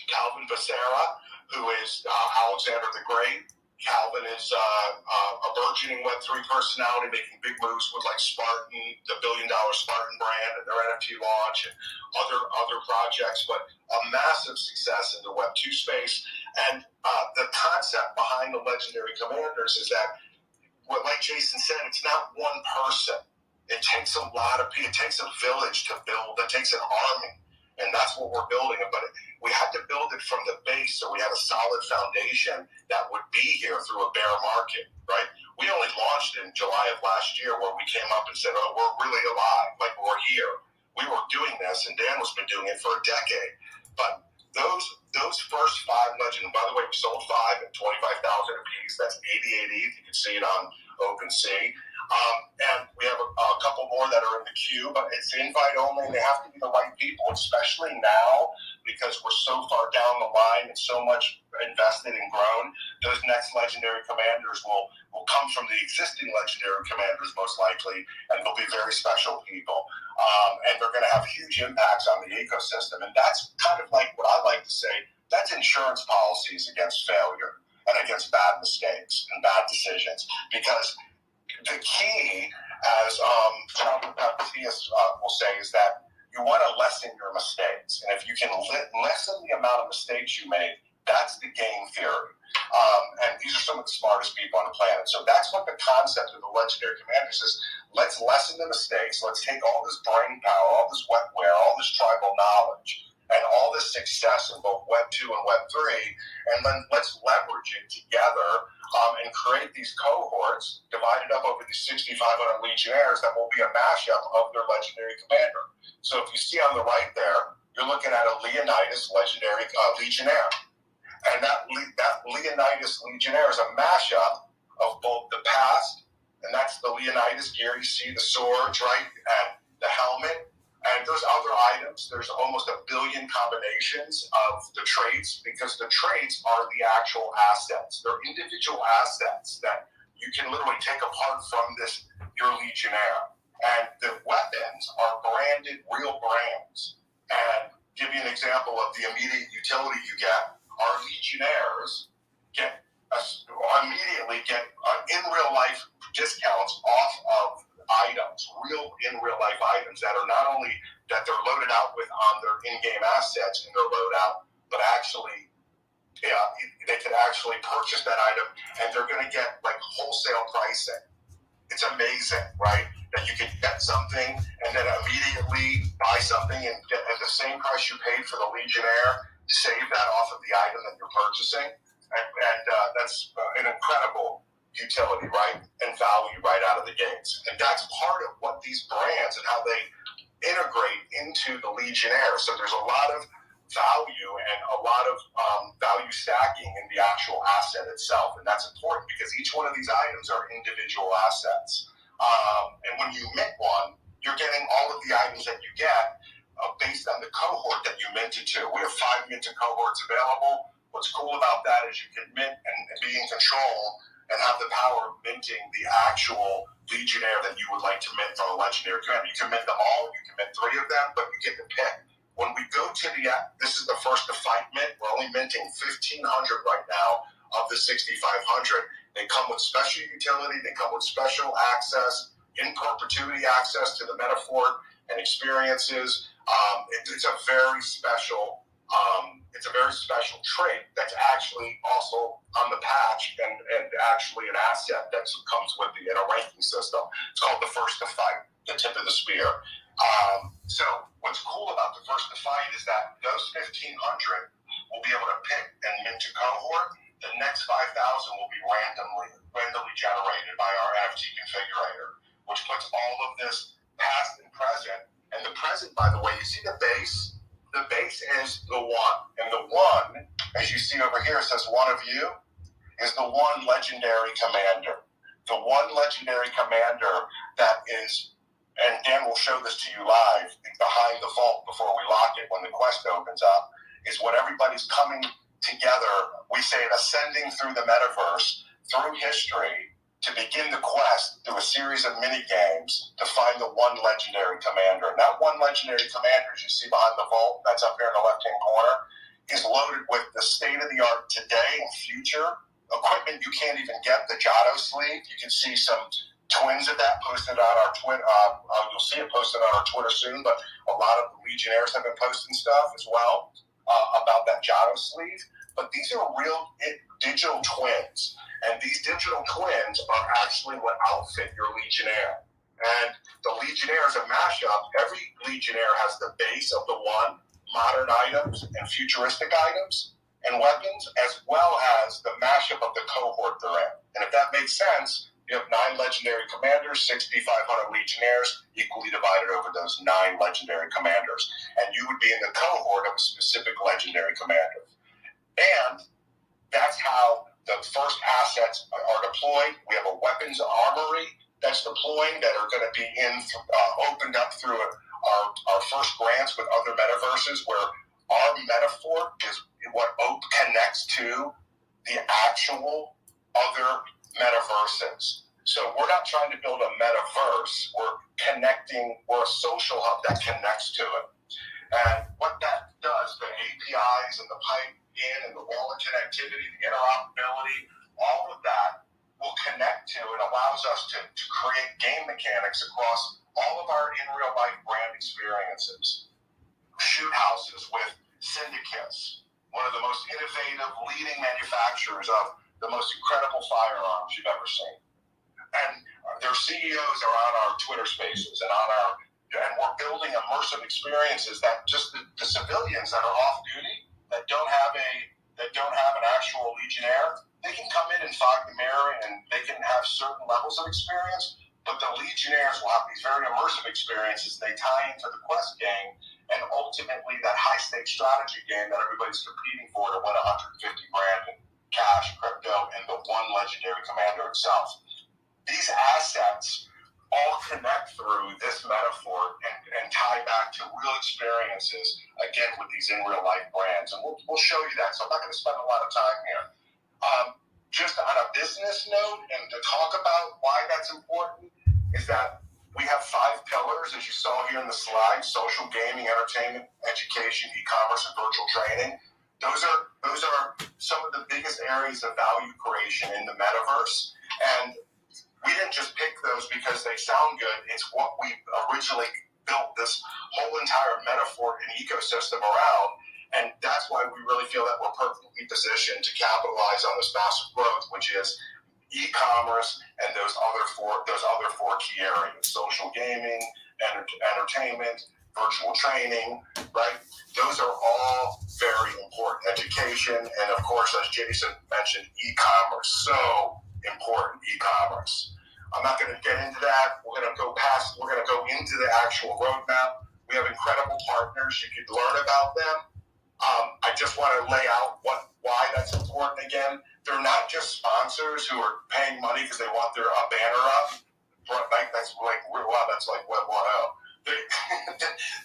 Calvin Becerra, who is Alexander the Great. Calvin is a burgeoning Web3 personality making big moves with like Spartan, the $1 billion Spartan brand and their NFT launch and other projects, but a massive success in the Web2 space. And the concept behind the legendary commanders is that, like Jason said, it's not one person. It takes a lot of people. It takes a village to build. It takes an army, and that's what we're building. But we had to build it from the base, so we had a solid foundation that would be here through a bear market, right? We only launched in July of last year, where we came up and said, "Oh, we're really alive. Like, we're here." We were doing this, and Dan has been doing it for a decade. But those first 5 legends. By the way, we sold 5 at $25,000 a piece. That's 88 ETH. You can see it on OpenSea. And we have a couple more that are in the queue, but it's invite only, and they have to be the right people, especially now because we're so far down the line and so much invested and grown. Those next legendary commanders will come from the existing legendary commanders most likely, and they'll be very special people. And they're going to have huge impacts on the ecosystem. And that's kind of like what I like to say, that's insurance policies against failure and against bad mistakes and bad decisions. Because the key, as JpgPapii will say, is that you want to lessen your mistakes. And if you can lessen the amount of mistakes you make, that's the game theory. And these are some of the smartest people on the planet. So that's what the concept of the legendary commanders is. Let's lessen the mistakes. Let's take all this brain power, all this wetware, all this tribal knowledge, and all this success in both Web 2 and Web 3, and then let's leverage it together and create these cohorts divided up over these 6,500 legionnaires that will be a mashup of their legendary commander. So if you see on the right there, you're looking at a Leonidas legendary legionnaire. And that Leonidas legionnaire is a mashup of both the past, and that's the Leonidas gear. You see the swords, right, and the helmet. And there's other items. There's almost 1 billion combinations of the traits, because the traits are the actual assets. They're individual assets that you can literally take apart from your legionnaire. And the weapons are branded real brands. And give you an example of the immediate utility you get. Our legionnaires immediately get in real life discounts off of items, in real life items that are not only that they're loaded out with on their in-game assets in their loadout, but actually they could actually purchase that item, and they're going to get like wholesale pricing. It's amazing, right? That you can get something and then immediately buy something and get at the same price you paid for the legionnaire, save that off of the item that you're purchasing, and that's an incredible utility, right, and value right out of the gates. And that's part of what these brands and how they integrate into the legionnaire. So there's a lot of value and a lot of value stacking in the actual asset itself, and that's important because each one of these items are individual assets. And when you mint one, you're getting all of the items that you get based on the cohort that you minted to. We have 5 minted cohorts available. What's cool about that is you can mint and be in control and have the power of minting the actual legionnaire that you would like to mint from a legendary commander. You can mint them all, you can mint 3 of them, but you get to pick. When we go to this is the first to fight mint. We're only minting 1,500 right now of the 6,500. They come with special utility, they come with special access, in perpetuity access to the metaphor and experiences. It's a very special trait that's actually also on the patch and actually an asset that comes with in a ranking system. It's called the first to fight, the tip of the spear. So what's cool about the first to fight is that those 1,500 will be able to pick and mint a cohort. The next 5,000 will be randomly generated by our NFT configurator, which puts all of this past and present. And the present, by the way, you see the base? The base is the 1. And the 1, as you see over here, it says one of you, is the 1 legendary commander. The 1 legendary commander that is, and Dan will show this to you live, behind the vault before we lock it when the quest opens up, is what everybody's coming together. We say it ascending through the metaverse, through history, to begin the quest through a series of mini games to find the 1 legendary commander. And that 1 legendary commander, as you see behind the vault, that's up here in the left-hand corner, is loaded with the state-of-the-art today and future equipment. You can't even get the Jado sleeve. You can see some twins of that posted on our Twitter. You'll see it posted on our Twitter soon, but a lot of the Legionnaires have been posting stuff as well about that Jado sleeve. But these are real digital twins. And these digital twins are actually what outfit your Legionnaire. And the Legionnaire is a mashup. Every Legionnaire has the base of the one, modern items and futuristic items and weapons, as well as the mashup of the cohort they're in. And if that makes sense, you have 9 legendary commanders, 6,500 Legionnaires, equally divided over those 9 legendary commanders. And you would be in the cohort of a specific legendary commander. And that's how the first assets are deployed. We have a weapons armory that's deploying that are going to be opened up through our first grants with other metaverses, where our metaphor is what connects to the actual other metaverses. So we're not trying to build a metaverse. We're a social hub that connects to it. And what that does, the APIs and the pipe in and the wallet connectivity, the interoperability, all of that will connect to and allows us to create game mechanics across all of our in real life brand experiences. Shoot houses with syndicates, one of the most innovative leading manufacturers of the most incredible firearms you've ever seen. And their CEOs are on our Twitter spaces and we're building immersive experiences that just the civilians that are off duty, that don't have an actual Legionnaire, they can come in and fog the mirror and they can have certain levels of experience, but the Legionnaires will have these very immersive experiences. They tie into the quest game and ultimately that high-stakes strategy game that everybody's competing for to win 150 grand in cash, crypto, and the one legendary commander itself. These assets all connect through this metaphor and tie back to real experiences, again, with these in real life brands. And we'll show you that, so I'm not going to spend a lot of time here. Just on a business note, and to talk about why that's important, is that we have 5 pillars, as you saw here in the slide: social, gaming, entertainment, education, e-commerce, and virtual training. Those are some of the biggest areas of value creation in the metaverse. And we didn't just pick those because they sound good. It's what we originally built this whole entire metaphor and ecosystem around. And that's why we really feel that we're perfectly positioned to capitalize on this massive growth, which is e-commerce and those other four key areas: social, gaming, entertainment, virtual training, right? Those are all very important. Education, and of course, as Jason mentioned, e-commerce. So important, e-commerce. I'm not going to get into that. We're going to go into the actual roadmap. We have incredible partners. You could learn about them. I just want to lay out why that's important again. They're not just sponsors who are paying money because they want their banner up. That's like Web 1.0.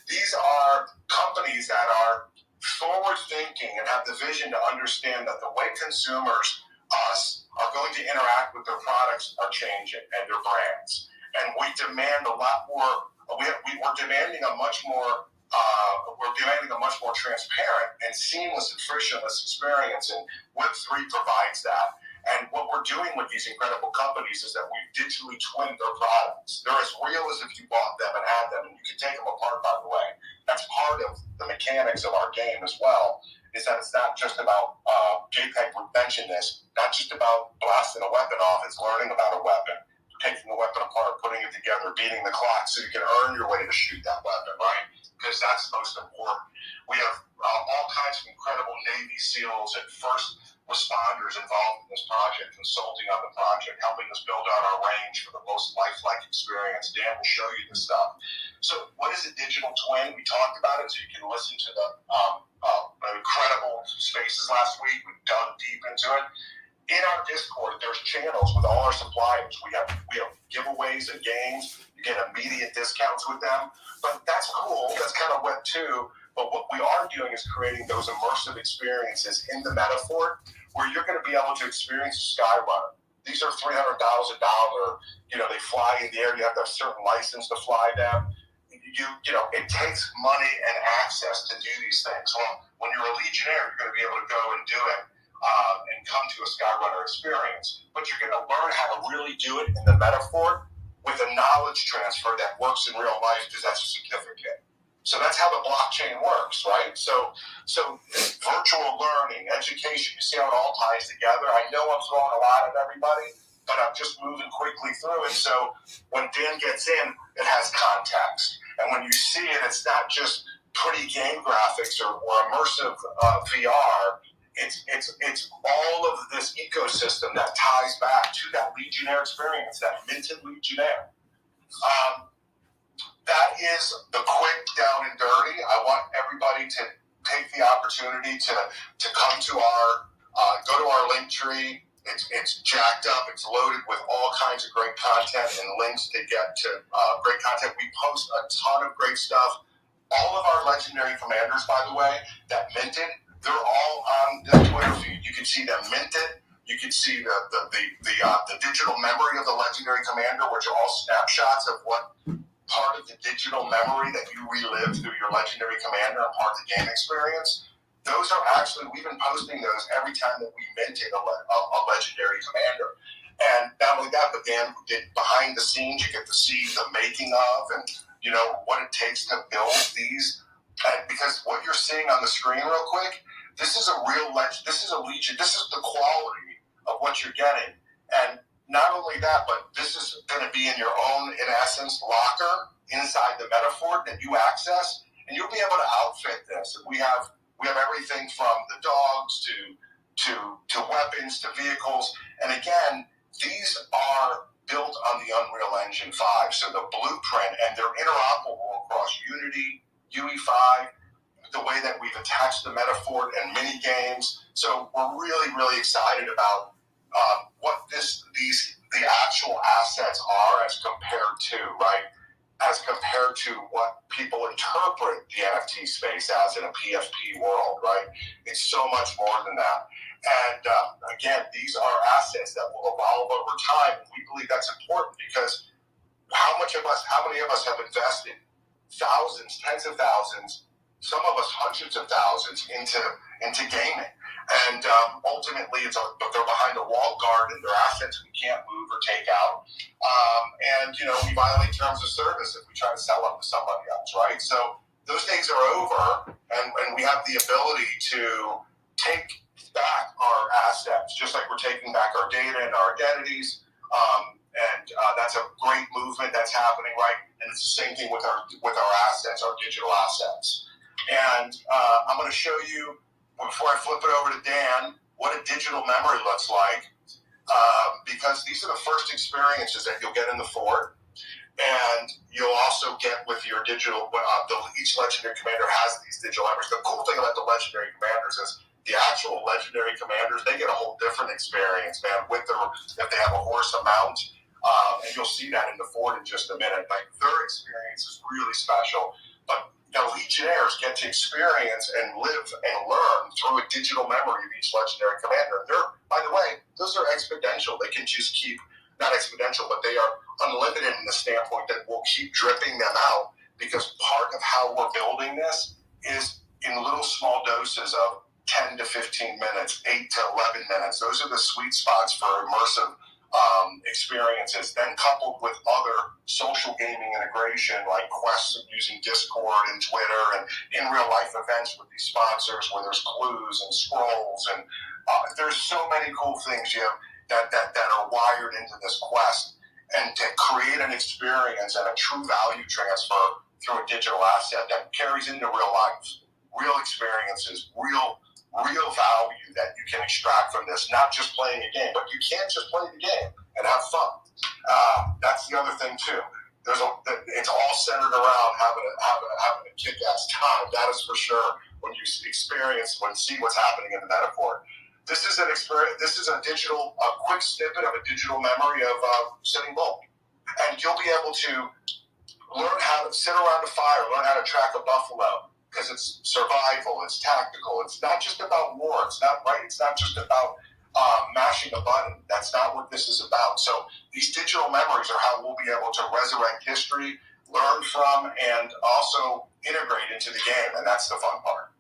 These are companies that are forward thinking and have the vision to understand that the way consumers, us, are going to interact with their products are changing and their brands. And we demand a lot more. We're demanding a much more transparent and seamless and frictionless experience, and Web3 provides that. And what we're doing with these incredible companies is that we've digitally twinned their products. They're as real as if you bought them and had them, and you can take them apart, by the way. That's part of the mechanics of our game as well, is that it's not just about, JPEG mentioned this, not just about blasting a weapon off, it's learning about a weapon, taking the weapon apart, putting it together, beating the clock so you can earn your way to shoot that weapon, right? Because that's most important. We have all kinds of incredible Navy SEALs and first responders involved in this project, consulting on the project, helping us build out our range for the most lifelike experience. Dan will show you this stuff. So what is a digital twin? We talked about it, so you can listen to the incredible spaces last week. We dug deep into it. In our Discord, there's channels with all our suppliers. We have giveaways and games. You get immediate discounts with them. But that's cool. That's kind of Web 2. But what we are doing is creating those immersive experiences in the metaphor where you're going to be able to experience a Skyrunner. These are $300,000. They fly in the air. You have to have a certain license to fly them. It takes money and access to do these things. Well, when you're a Legionnaire, you're going to be able to go and do it and come to a Skyrunner experience. But you're going to learn how to really do it in the metaphor with a knowledge transfer that works in real life, because that's a certificate. So that's how the blockchain works, right? So virtual learning, education, you see how it all ties together? I know I'm throwing a lot at everybody, but I'm just moving quickly through it. So when Dan gets in, it has context. And when you see it, it's not just pretty game graphics or immersive VR. It's all of this ecosystem that ties back to that Legionnaire experience, that minted Legionnaire. That is the quick down and dirty. I want everybody to take the opportunity to come to our go to our link tree. It's jacked up. It's loaded with all kinds of great content and links to get to great content. We post a ton of great stuff. All of our legendary commanders, by the way, that minted, they're all on this Twitter feed. You can see them minted. You can see the digital memory of the legendary commander, which are all snapshots of what part of the digital memory that you relive through your legendary commander and part of the game experience. Those are actually, we've been posting those every time that we minted a legendary commander. And not only that, but Dan did behind the scenes, you get to see the making of and, you know, what it takes to build these. Because what you're seeing on the screen real quick, this is a real this is a Legion, this is the quality of what you're getting. And not only that, but this is going to be in your own, in essence, locker inside the metaphor that you access, and you'll be able to outfit this. We have everything from the dogs to weapons to vehicles, and again, these are built on the Unreal Engine 5, so the blueprint, and they're interoperable across Unity, UE5, the way that we've attached the metaphor and mini games. So we're really, really excited about what the actual assets are as compared to, right? As compared to what people interpret the NFT space as in a PFP world, right? It's so much more than that. And again, these are assets that will evolve over time. And we believe that's important because how many of us have invested thousands, tens of thousands, some of us hundreds of thousands into gaming? And ultimately, but they're behind a walled garden. They're assets we can't move or take out. And, you know, we violate terms of service if we try to sell them to somebody else, right? So those days are over, and we have the ability to take back our assets, just like we're taking back our data and our identities. And that's a great movement that's happening, right? And it's the same thing with our assets, our digital assets. And I'm going to show you, before I flip it over to Dan, what a digital memory looks like, because these are the first experiences that you'll get in the Fort, and you'll also get with your digital. Each legendary commander has these digital memories. The cool thing about the legendary commanders is the actual legendary commanders, they get a whole different experience, man. With if they have a horse, a mount, and you'll see that in the Fort in just a minute. Like, their experience is really special, but now, Legionnaires get to experience and live and learn through a digital memory of each legendary commander. By the way, those are exponential. They can just keep, not exponential, but they are unlimited in the standpoint that we'll keep dripping them out, because part of how we're building this is in little small doses of 10 to 15 minutes, 8 to 11 minutes. Those are the sweet spots for immersive experiences, then coupled with other social gaming integration like quests using Discord and Twitter and in real life events with these sponsors where there's clues and scrolls, and there's so many cool things that are wired into this quest, and to create an experience and a true value transfer through a digital asset that carries into real life, real experiences, real value that you can extract from this, not just playing a game. But you can't just play the game and have fun. That's the other thing too. It's all centered around having a kick-ass time. That is for sure. When you see what's happening in the metaphor. This is an experience. This is a quick snippet of a digital memory of Sitting Bull, and you'll be able to learn how to sit around a fire, learn how to track a buffalo. Because it's survival, it's tactical. It's not just about war. It's not just about mashing a button. That's not what this is about. So these digital memories are how we'll be able to resurrect history, learn from, and also integrate into the game. And that's the fun part.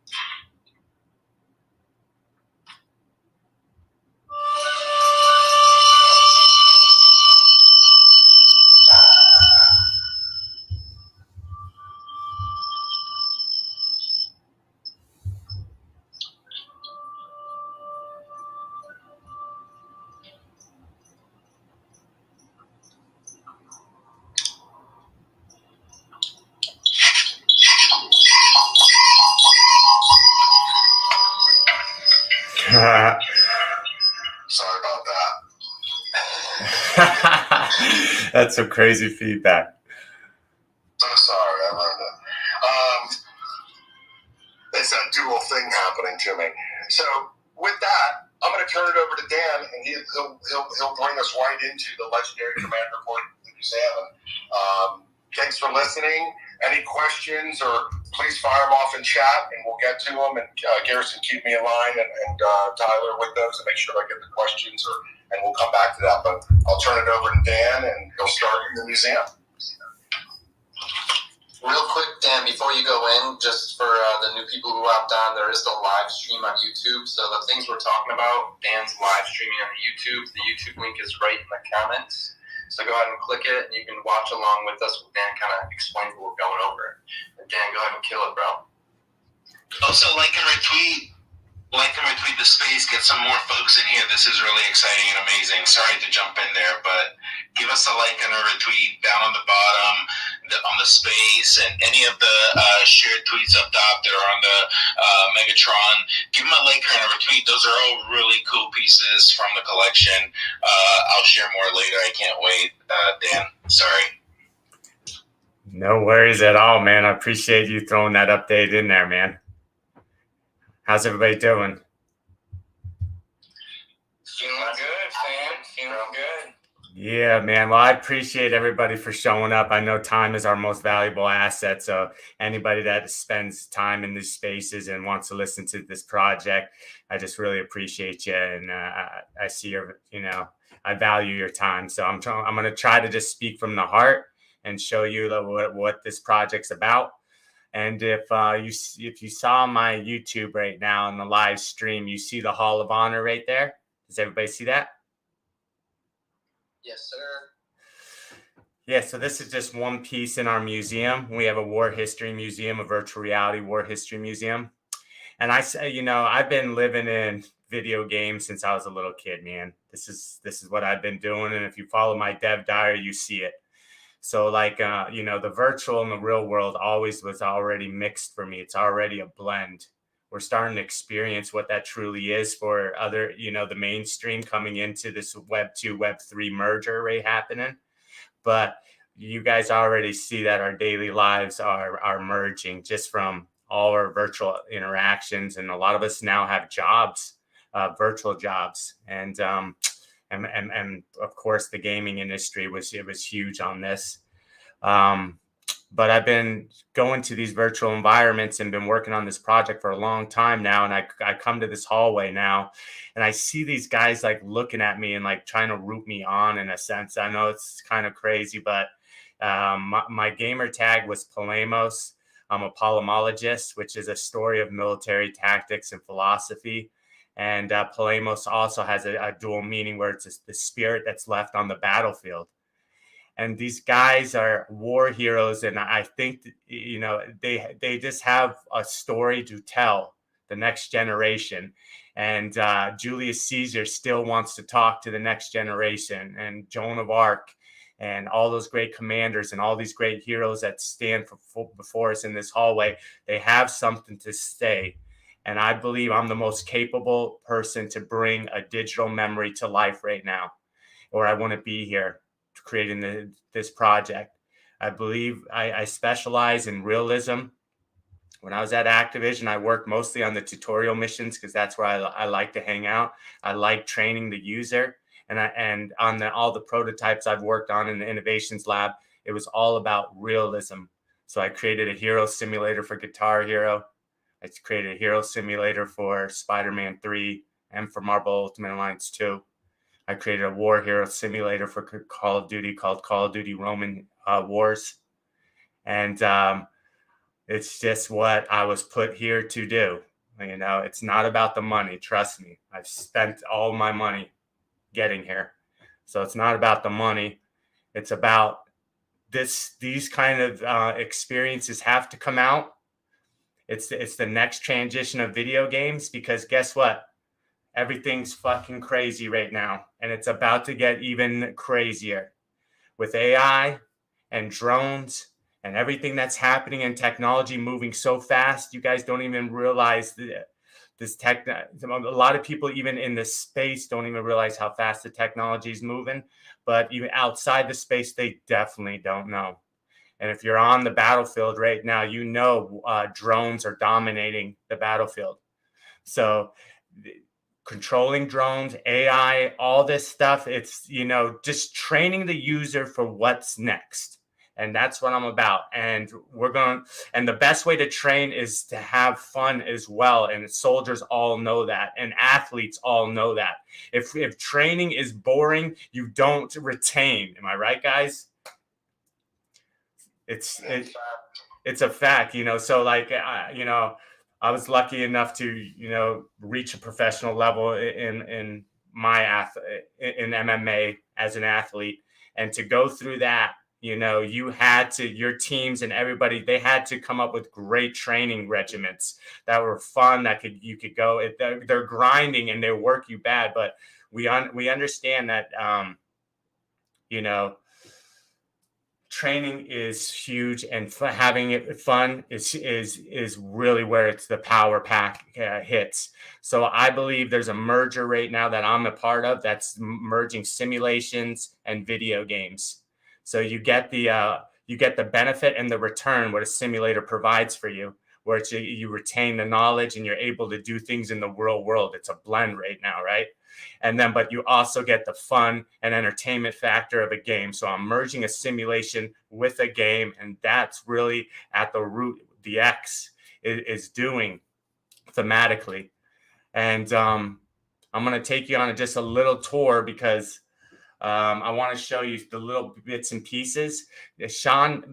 Sorry about that. That's some crazy feedback. So sorry, I learned it. It's that dual thing happening to me. So with that, I'm going to turn it over to Dan, and he'll bring us right into the legendary command report that he's having. Thanks for listening. Any questions, or please fire them off in chat, and we'll get to them. And Garrison, keep me in line, and Tyler with those, and make sure I get the questions, and we'll come back to that. But I'll turn it over to Dan, and he'll start in the museum. Real quick, Dan, before you go in, just for the new people who hopped on, there is the live stream on YouTube. So the things we're talking about, Dan's live streaming on YouTube. The YouTube link is right in the comments. So go ahead and click it, and you can watch along with us. Dan kind of explains what we're going over. And Dan, go ahead and kill it, bro. Also, like and retweet the space, get some more folks in here. This is really exciting and amazing. Sorry to jump in there, but give us a like and a retweet down on the bottom, on the space, and any of the shared tweets up top that are on the Megatron. Give them a like and a retweet. Those are all really cool pieces from the collection. I'll share more later. I can't wait. Dan, sorry. No worries at all, man. I appreciate you throwing that update in there, man. How's everybody doing? Feeling good, fam. Feeling good. Yeah, man. Well, I appreciate everybody for showing up. I know time is our most valuable asset. So anybody that spends time in these spaces and wants to listen to this project, I just really appreciate you. And I see your, I value your time. So I'm going to try to just speak from the heart and show you what this project's about. And if you saw my YouTube right now in the live stream, you see the Hall of Honor right there. Does everybody see that? Yes, sir. Yeah, so this is just one piece in our museum. We have a war history museum, a virtual reality war history museum. And I say, I've been living in video games since I was a little kid, man. This is what I've been doing. And if you follow my dev diary, you see it. So the virtual and the real world was already mixed for me. It's already a blend. We're starting to experience what that truly is for other, the mainstream coming into this Web 2, Web 3 merger right happening. But you guys already see that our daily lives are merging just from all our virtual interactions. And a lot of us now have jobs, virtual jobs. And of course, the gaming industry was huge on this. But I've been going to these virtual environments and been working on this project for a long time now. And I come to this hallway now and I see these guys like looking at me and like trying to root me on in a sense. I know it's kind of crazy, but my gamer tag was Polemos. I'm a polemologist, which is a story of military tactics and philosophy. And Polemos also has a dual meaning where it's the spirit that's left on the battlefield. And these guys are war heroes. And I think, they just have a story to tell the next generation. And Julius Caesar still wants to talk to the next generation, and Joan of Arc and all those great commanders and all these great heroes that stand before us in this hallway. They have something to say. And I believe I'm the most capable person to bring a digital memory to life right now, or I wouldn't be here creating this project. I believe I specialize in realism. When I was at Activision, I worked mostly on the tutorial missions because that's where I like to hang out. I like training the user. And on all the prototypes I've worked on in the innovations lab, it was all about realism. So I created a hero simulator for Guitar Hero. I created a hero simulator for Spider-Man 3 and for Marvel Ultimate Alliance 2. I created a war hero simulator for Call of Duty called Call of Duty Roman Wars. And it's just what I was put here to do. It's not about the money. Trust me. I've spent all my money getting here. So it's not about the money. It's about these kind of experiences have to come out. It's the next transition of video games, because guess what? Everything's fucking crazy right now, and it's about to get even crazier with AI and drones and everything that's happening in technology moving so fast. You guys don't even realize this tech, a lot of people even in this space don't even realize how fast the technology is moving, but even outside the space, they definitely don't know. And if you're on the battlefield right now, you know drones are dominating the battlefield. So controlling drones, AI, all this stuff, it's, you know, just training the user for what's next. And that's what I'm about. And and the best way to train is to have fun as well. And soldiers all know that. And athletes all know that. If training is boring, you don't retain. Am I right, guys? It's a fact, you know. So like, you know, I was lucky enough to, you know, reach a professional level in MMA as an athlete, and to go through that, you know, your teams and everybody, they had to come up with great training regiments that were fun, that you could go. They're grinding and they work you bad, but we understand that, you know, training is huge, and having it fun is really where it's the power pack hits. So I believe there's a merger right now that I'm a part of that's merging simulations and video games. So you get the benefit and the return what a simulator provides for you, where you retain the knowledge and you're able to do things in the real world. It's a blend right now, right? And then, but you also get the fun and entertainment factor of a game. So I'm merging a simulation with a game, and that's really at the root the X is doing thematically. And I'm going to take you on just a little tour because I want to show you the little bits and pieces. Sean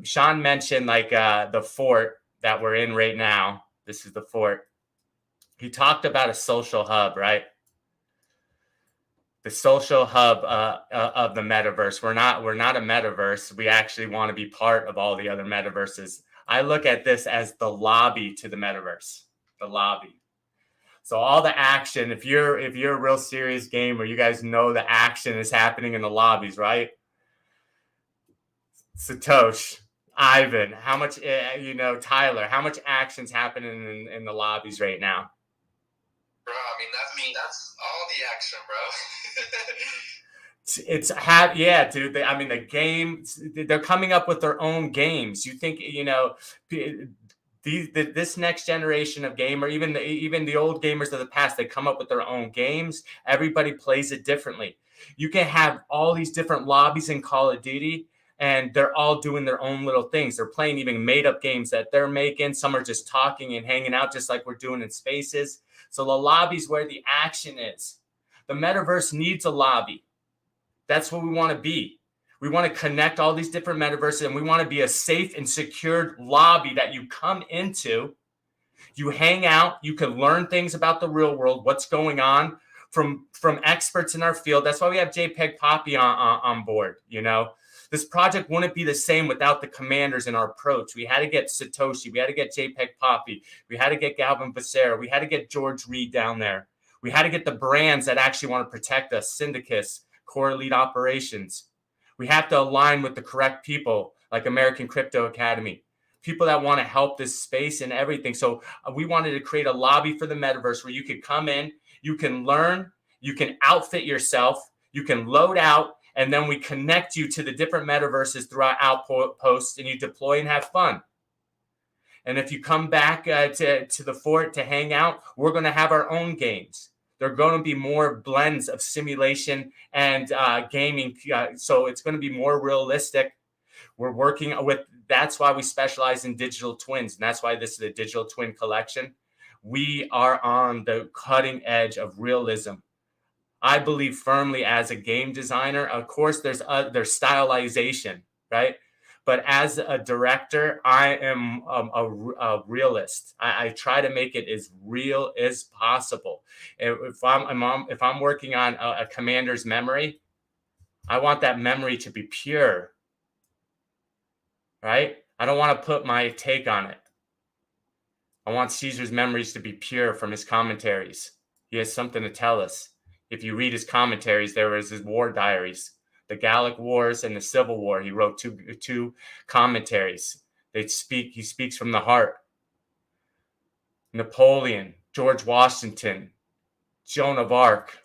mentioned like the fort that we're in right now. This is the fort. He talked about a social hub, right? The social hub of the metaverse. We're not a metaverse. We actually want to be part of all the other metaverses. I look at this as the lobby to the metaverse. The lobby. So all the action, if you're a real serious gamer, you guys know the action is happening in the lobbies, right? Satosh, Ivan, how much, you know, Tyler, how much action's happening in the lobbies right now? Bro, I mean that's all the action, bro. Yeah, dude. The game, they're coming up with their own games. You think, you know, this next generation of gamer, even the old gamers of the past, they come up with their own games. Everybody plays it differently. You can have all these different lobbies in Call of Duty, and they're all doing their own little things. They're playing even made up games that they're making. Some are just talking and hanging out, just like we're doing in Spaces. So the lobby's where the action is. The metaverse needs a lobby. That's what we want to be. We want to connect all these different metaverses, and we want to be a safe and secured lobby that you come into, you hang out, you can learn things about the real world, what's going on from experts in our field. That's why we have JpgPapii on board. You know, this project wouldn't be the same without the commanders in our approach. We had to get Satoshi, we had to get JpgPapii, we had to get Galvin Becerra, we had to get George Reed down there. We had to get the brands that actually want to protect us, Syndicus, Core Elite Operations. We have to align with the correct people like American Crypto Academy, people that want to help this space and everything. So we wanted to create a lobby for the metaverse where you could come in, you can learn, you can outfit yourself, you can load out, and then we connect you to the different metaverses through our outposts, and you deploy and have fun. And if you come back to the fort to hang out, we're going to have our own games. They're going to be more blends of simulation and gaming. So it's going to be more realistic. We're working with, that's why we specialize in digital twins. And that's why this is a digital twin collection. We are on the cutting edge of realism. I believe firmly as a game designer, of course, there's stylization, right? But as a director, I am a realist. I try to make it as real as possible. If I'm working on a commander's memory, I want that memory to be pure, right? I don't want to put my take on it. I want Caesar's memories to be pure from his commentaries. He has something to tell us. If you read his commentaries, there was his war diaries. The Gallic Wars and the Civil War. He wrote two commentaries. He speaks from the heart. Napoleon, George Washington, Joan of Arc,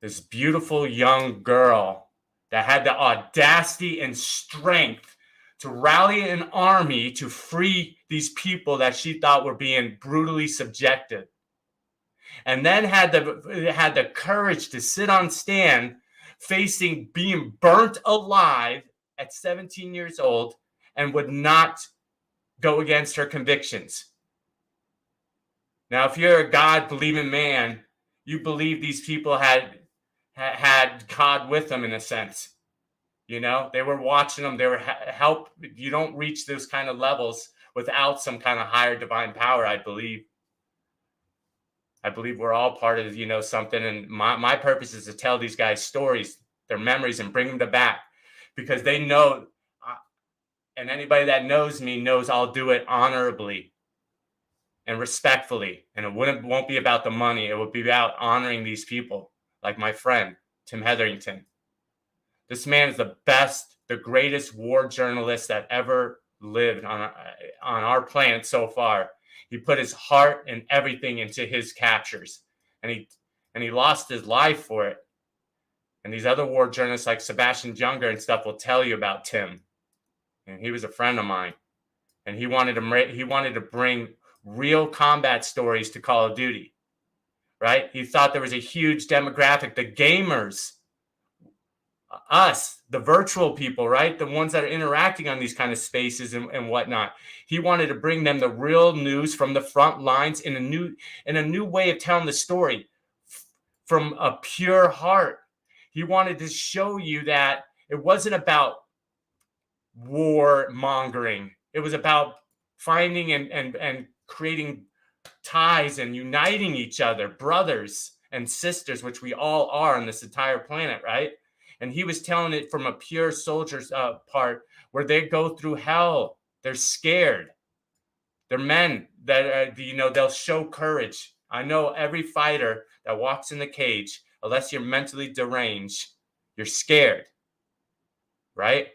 this beautiful young girl that had the audacity and strength to rally an army to free these people that she thought were being brutally subjected. And then had the courage to sit on stand facing being burnt alive at 17 years old and would not go against her convictions. Now, if you're a God-believing man, you believe these people had God with them in a sense. You know, they were watching them. They were help. You don't reach those kind of levels without some kind of higher divine power, I believe. I believe we're all part of, you know, something. And my purpose is to tell these guys stories, their memories, and bring them back, because they know, and anybody that knows me knows I'll do it honorably and respectfully. And it won't be about the money. It will be about honoring these people, like my friend, Tim Hetherington. This man is the best, the greatest war journalist that ever lived on our planet so far. He put his heart and everything into his captures, and he lost his life for it. And these other war journalists like Sebastian Junger and stuff will tell you about Tim. And he was a friend of mine, and he wanted to bring real combat stories to Call of Duty, right? He thought there was a huge demographic, the gamers, us, the virtual people, right? The ones that are interacting on these kind of spaces and whatnot. He wanted to bring them the real news from the front lines in a new way of telling the story from a pure heart. He wanted to show you that it wasn't about war mongering. It was about finding and creating ties and uniting each other, brothers and sisters, which we all are on this entire planet, right? And he was telling it from a pure soldier's part, where they go through hell. They're scared. They're men that, they'll show courage. I know every fighter that walks in the cage, unless you're mentally deranged, you're scared, right?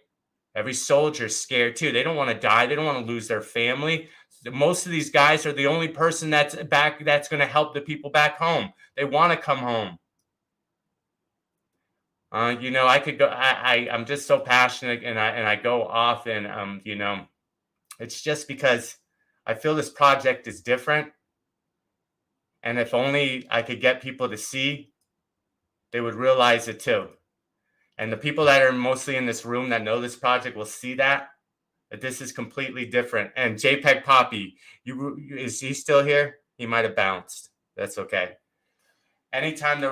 Every soldier's scared too. They don't want to die. They don't want to lose their family. Most of these guys are the only person that's going to help the people back home. They want to come home. I could go. I'm just so passionate, and I go off, and it's just because I feel this project is different, and if only I could get people to see, they would realize it too. And the people that are mostly in this room that know this project will see that this is completely different. And JpgPapii, is he still here? He might have bounced. That's okay. Anytime there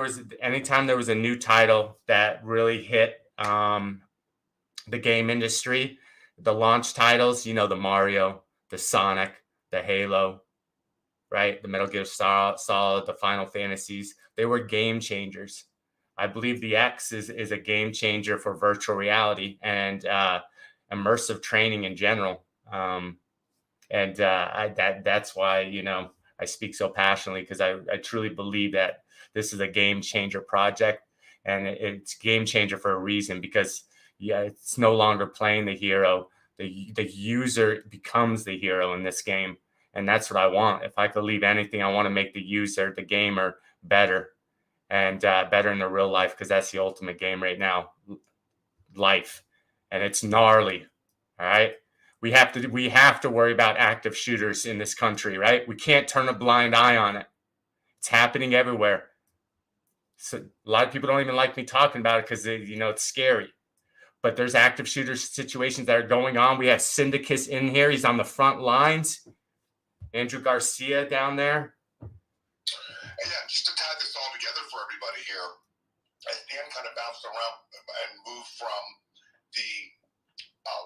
was a new title that really hit the game industry, the launch titles, the Mario, the Sonic, the Halo, right? The Metal Gear Solid, the Final Fantasies, they were game changers. I believe the X is a game changer for virtual reality and immersive training in general. That's why, I speak so passionately, because I truly believe that this is a game changer project, and it's a game changer for a reason, because it's no longer playing the hero. The user becomes the hero in this game. And that's what I want. If I could leave anything, I want to make the user, the gamer, better, and better in the real life, because that's the ultimate game right now, life. And it's gnarly. All right. We have to worry about active shooters in this country, right? We can't turn a blind eye on it. It's happening everywhere. So a lot of people don't even like me talking about it because it's scary. But there's active shooter situations that are going on. We have Syndicus in here. He's on the front lines. Andrew Garcia down there. Yeah, just to tie this all together for everybody here, as Dan kind of bounced around and moved from the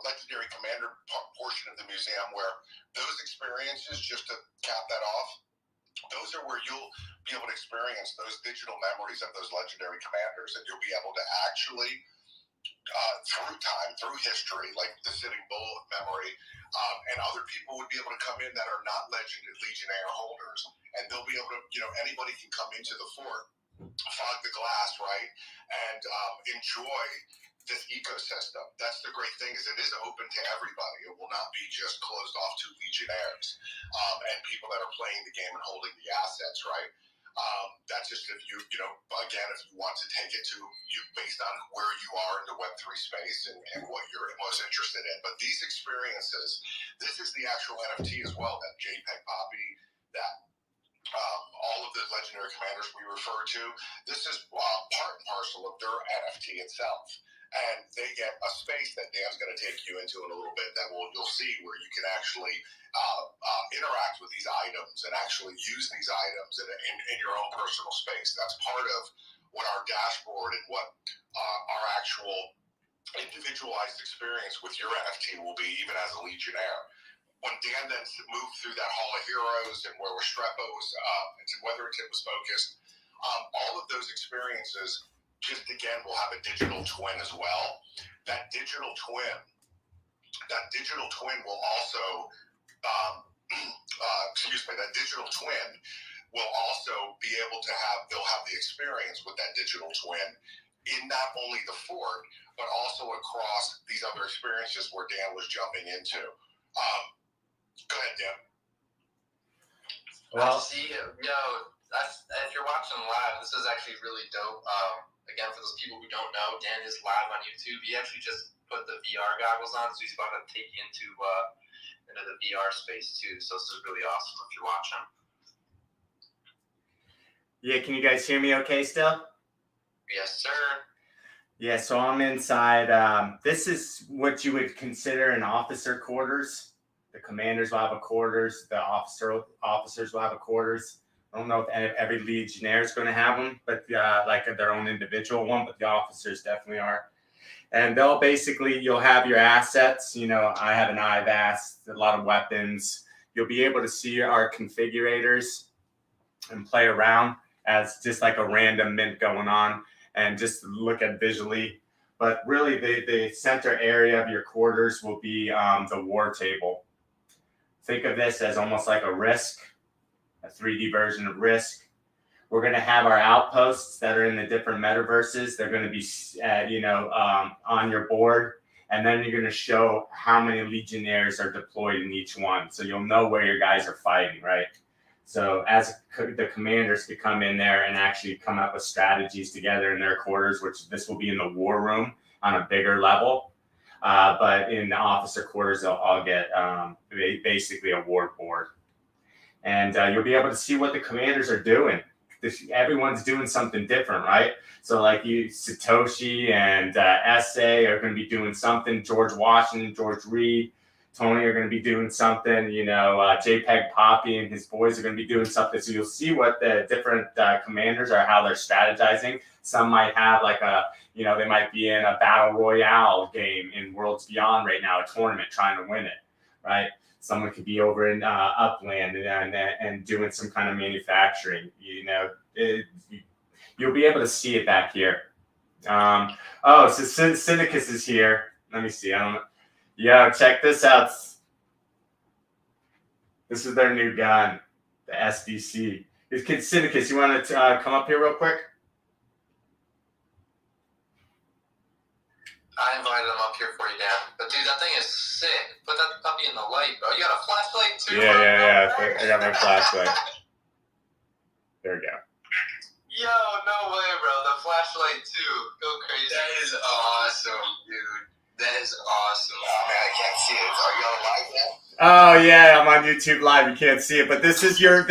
legendary commander portion of the museum, where those experiences, just to cap that off, those are where you'll be able to experience those digital memories of those legendary commanders, and you'll be able to actually, through time, through history, like the Sitting Bull memory, and other people would be able to come in that are not Legionnaire holders, and they'll be able to, anybody can come into the fort, fog the glass, right, and enjoy this ecosystem. That's the great thing, is it is open to everybody. It will not be just closed off to Legionnaires and people that are playing the game and holding the assets, right? That's just if you again, if you want to take it to you based on where you are in the Web3 space and what you're most interested in. But these experiences, this is the actual NFT as well, that JpgPapii, that all of the legendary commanders we refer to, this is part and parcel of their NFT itself. And they get a space that Dan's going to take you into in a little bit that you'll see where you can actually interact with these items and actually use these items in your own personal space. That's part of what our dashboard and what our actual individualized experience with your NFT will be, even as a Legionnaire. When Dan then moved through that Hall of Heroes and where Restrepo's and whether it was focused, all of those experiences just again will have a digital twin as well. That digital twin will also, that digital twin will also be able to they'll have the experience with that digital twin in not only the fort, but also across these other experiences where Dan was jumping into. Go ahead, Dan. Well, see, if you're watching live, this is actually really dope. Again, for those people who don't know, Dan is live on YouTube. He actually just put the VR goggles on, so he's about to take you into the VR space too. So this is really awesome if you're watching. Yeah, can you guys hear me okay still? Yes, sir. Yeah, so I'm inside. This is what you would consider an officer quarters. The commanders will have a quarters. The officers will have a quarters. I don't know if every Legionnaire is going to have them, but like their own individual one, but the officers definitely are. And you'll have your assets. I have an IVAS, a lot of weapons. You'll be able to see our configurators and play around as just like a random mint going on and just look at visually. But really, the center area of your quarters will be the war table. Think of this as almost like a Risk, a 3D version of Risk. We're going to have our outposts that are in the different metaverses. They're going to be, on your board. And then you're going to show how many Legionnaires are deployed in each one. So you'll know where your guys are fighting, right? So as the commanders could come in there and actually come up with strategies together in their quarters, which this will be in the war room on a bigger level. But in the officer quarters, they'll all get basically a war board. And you'll be able to see what the commanders are doing. Everyone's doing something different, right? So like Satoshi and SA are going to be doing something. George Washington, George Reed, Tony are going to be doing something. JpgPapii and his boys are going to be doing something. So you'll see what the different commanders are, how they're strategizing. Some might have they might be in a battle royale game in Worlds Beyond right now, a tournament trying to win it, right? Someone could be over in Upland and doing some kind of manufacturing. You'll be able to see it back here. So Syndicus is here. Let me see. I don't know. Yeah, check this out. This is their new gun, the SDC. Syndicus, you want to come up here real quick? I invited him up here for you, Dan. But dude, that thing is sick. Put that puppy in the light, bro. You got a flashlight too? Yeah. I got my flashlight. There we go. Yo, no way, bro. The flashlight too. Go crazy. That is awesome, dude. That is awesome. Oh, man, I can't see it. Are you on live now? Oh yeah, I'm on YouTube Live. You can't see it, but this is your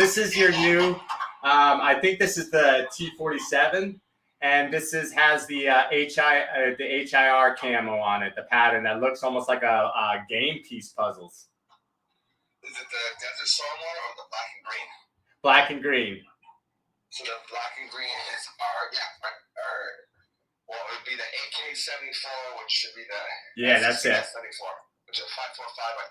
new. I think this is the T47. And this has the HIR camo on it, the pattern that looks almost like a game piece puzzles. Is it the Desert Stormwater or the black and green? Black and green. So the black and green is it would be the AK-74, which should be the that's it. 74, which is 545 by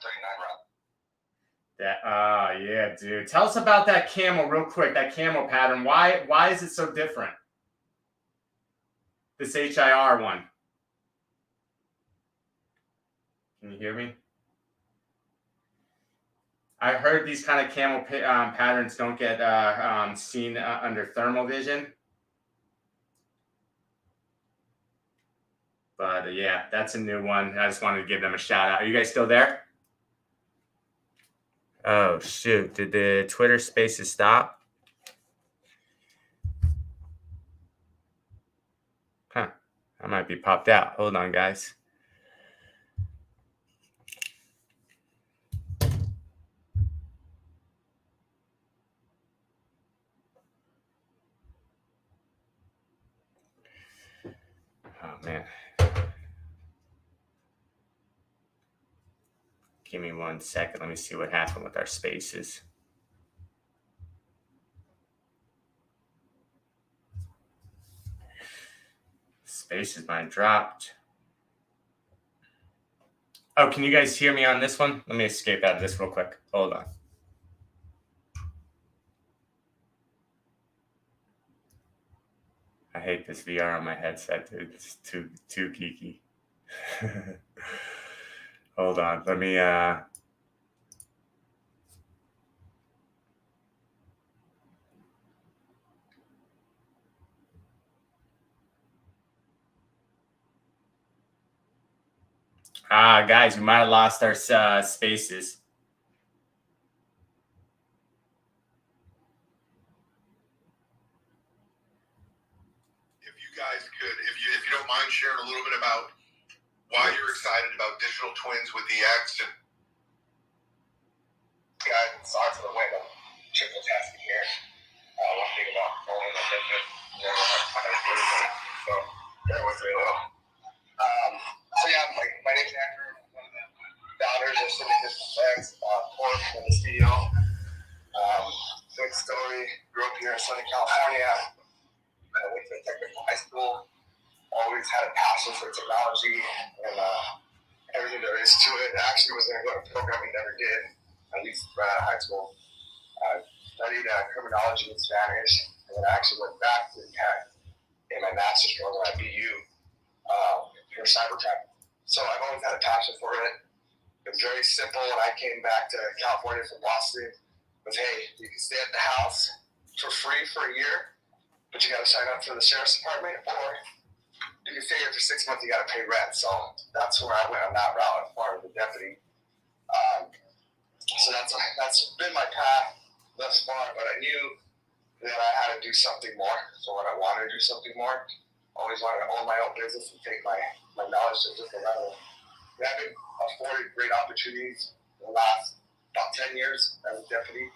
39 round. Yeah, dude. Tell us about that camo real quick. That camo pattern. Why is it so different? This HIR one. Can you hear me? I heard these kind of camo patterns don't get seen under thermal vision. But yeah, that's a new one. I just wanted to give them a shout out. Are you guys still there? Oh, shoot. Did the Twitter Spaces stop? Huh. I might be popped out. Hold on, guys. Oh, man. Give me 1 second. Let me see what happened with our spaces. Spaces mine dropped. Oh, can you guys hear me on this one? Let me escape out of this real quick. Hold on. I hate this VR on my headset, dude. It's too geeky. Hold on. Let me guys, we might have lost our spaces. If you guys could, if you don't mind sharing a little bit about why you're excited about digital twins with the X. And Guys, sorry for the window. Triple tasking here. One thing about owning a business, you know, so bear with me a little. So yeah, my name's Andrew, one of the founders of Syndicate X, Corp, and the CEO. Quick story, grew up here in Southern California. I went to technical high school. Always had a passion for technology and everything there is to it. I actually was going to go to programming, never did, at least right out of high school. I studied criminology and Spanish, and then I actually went back to tech in my master's program at BU for cybercrime. So I've always had a passion for it. It was very simple when I came back to California from Boston. It was, hey, you can stay at the house for free for a year, but you got to sign up for the sheriff's department, or you can stay here for 6 months, you got to pay rent. So that's where I went on that route as part of the deputy. So that's been my path thus far, but I knew that I had to do something more. So when I wanted to do something more, always wanted to own my own business and take my knowledge to different levels. I've been afforded great opportunities in the last about 10 years as a deputy,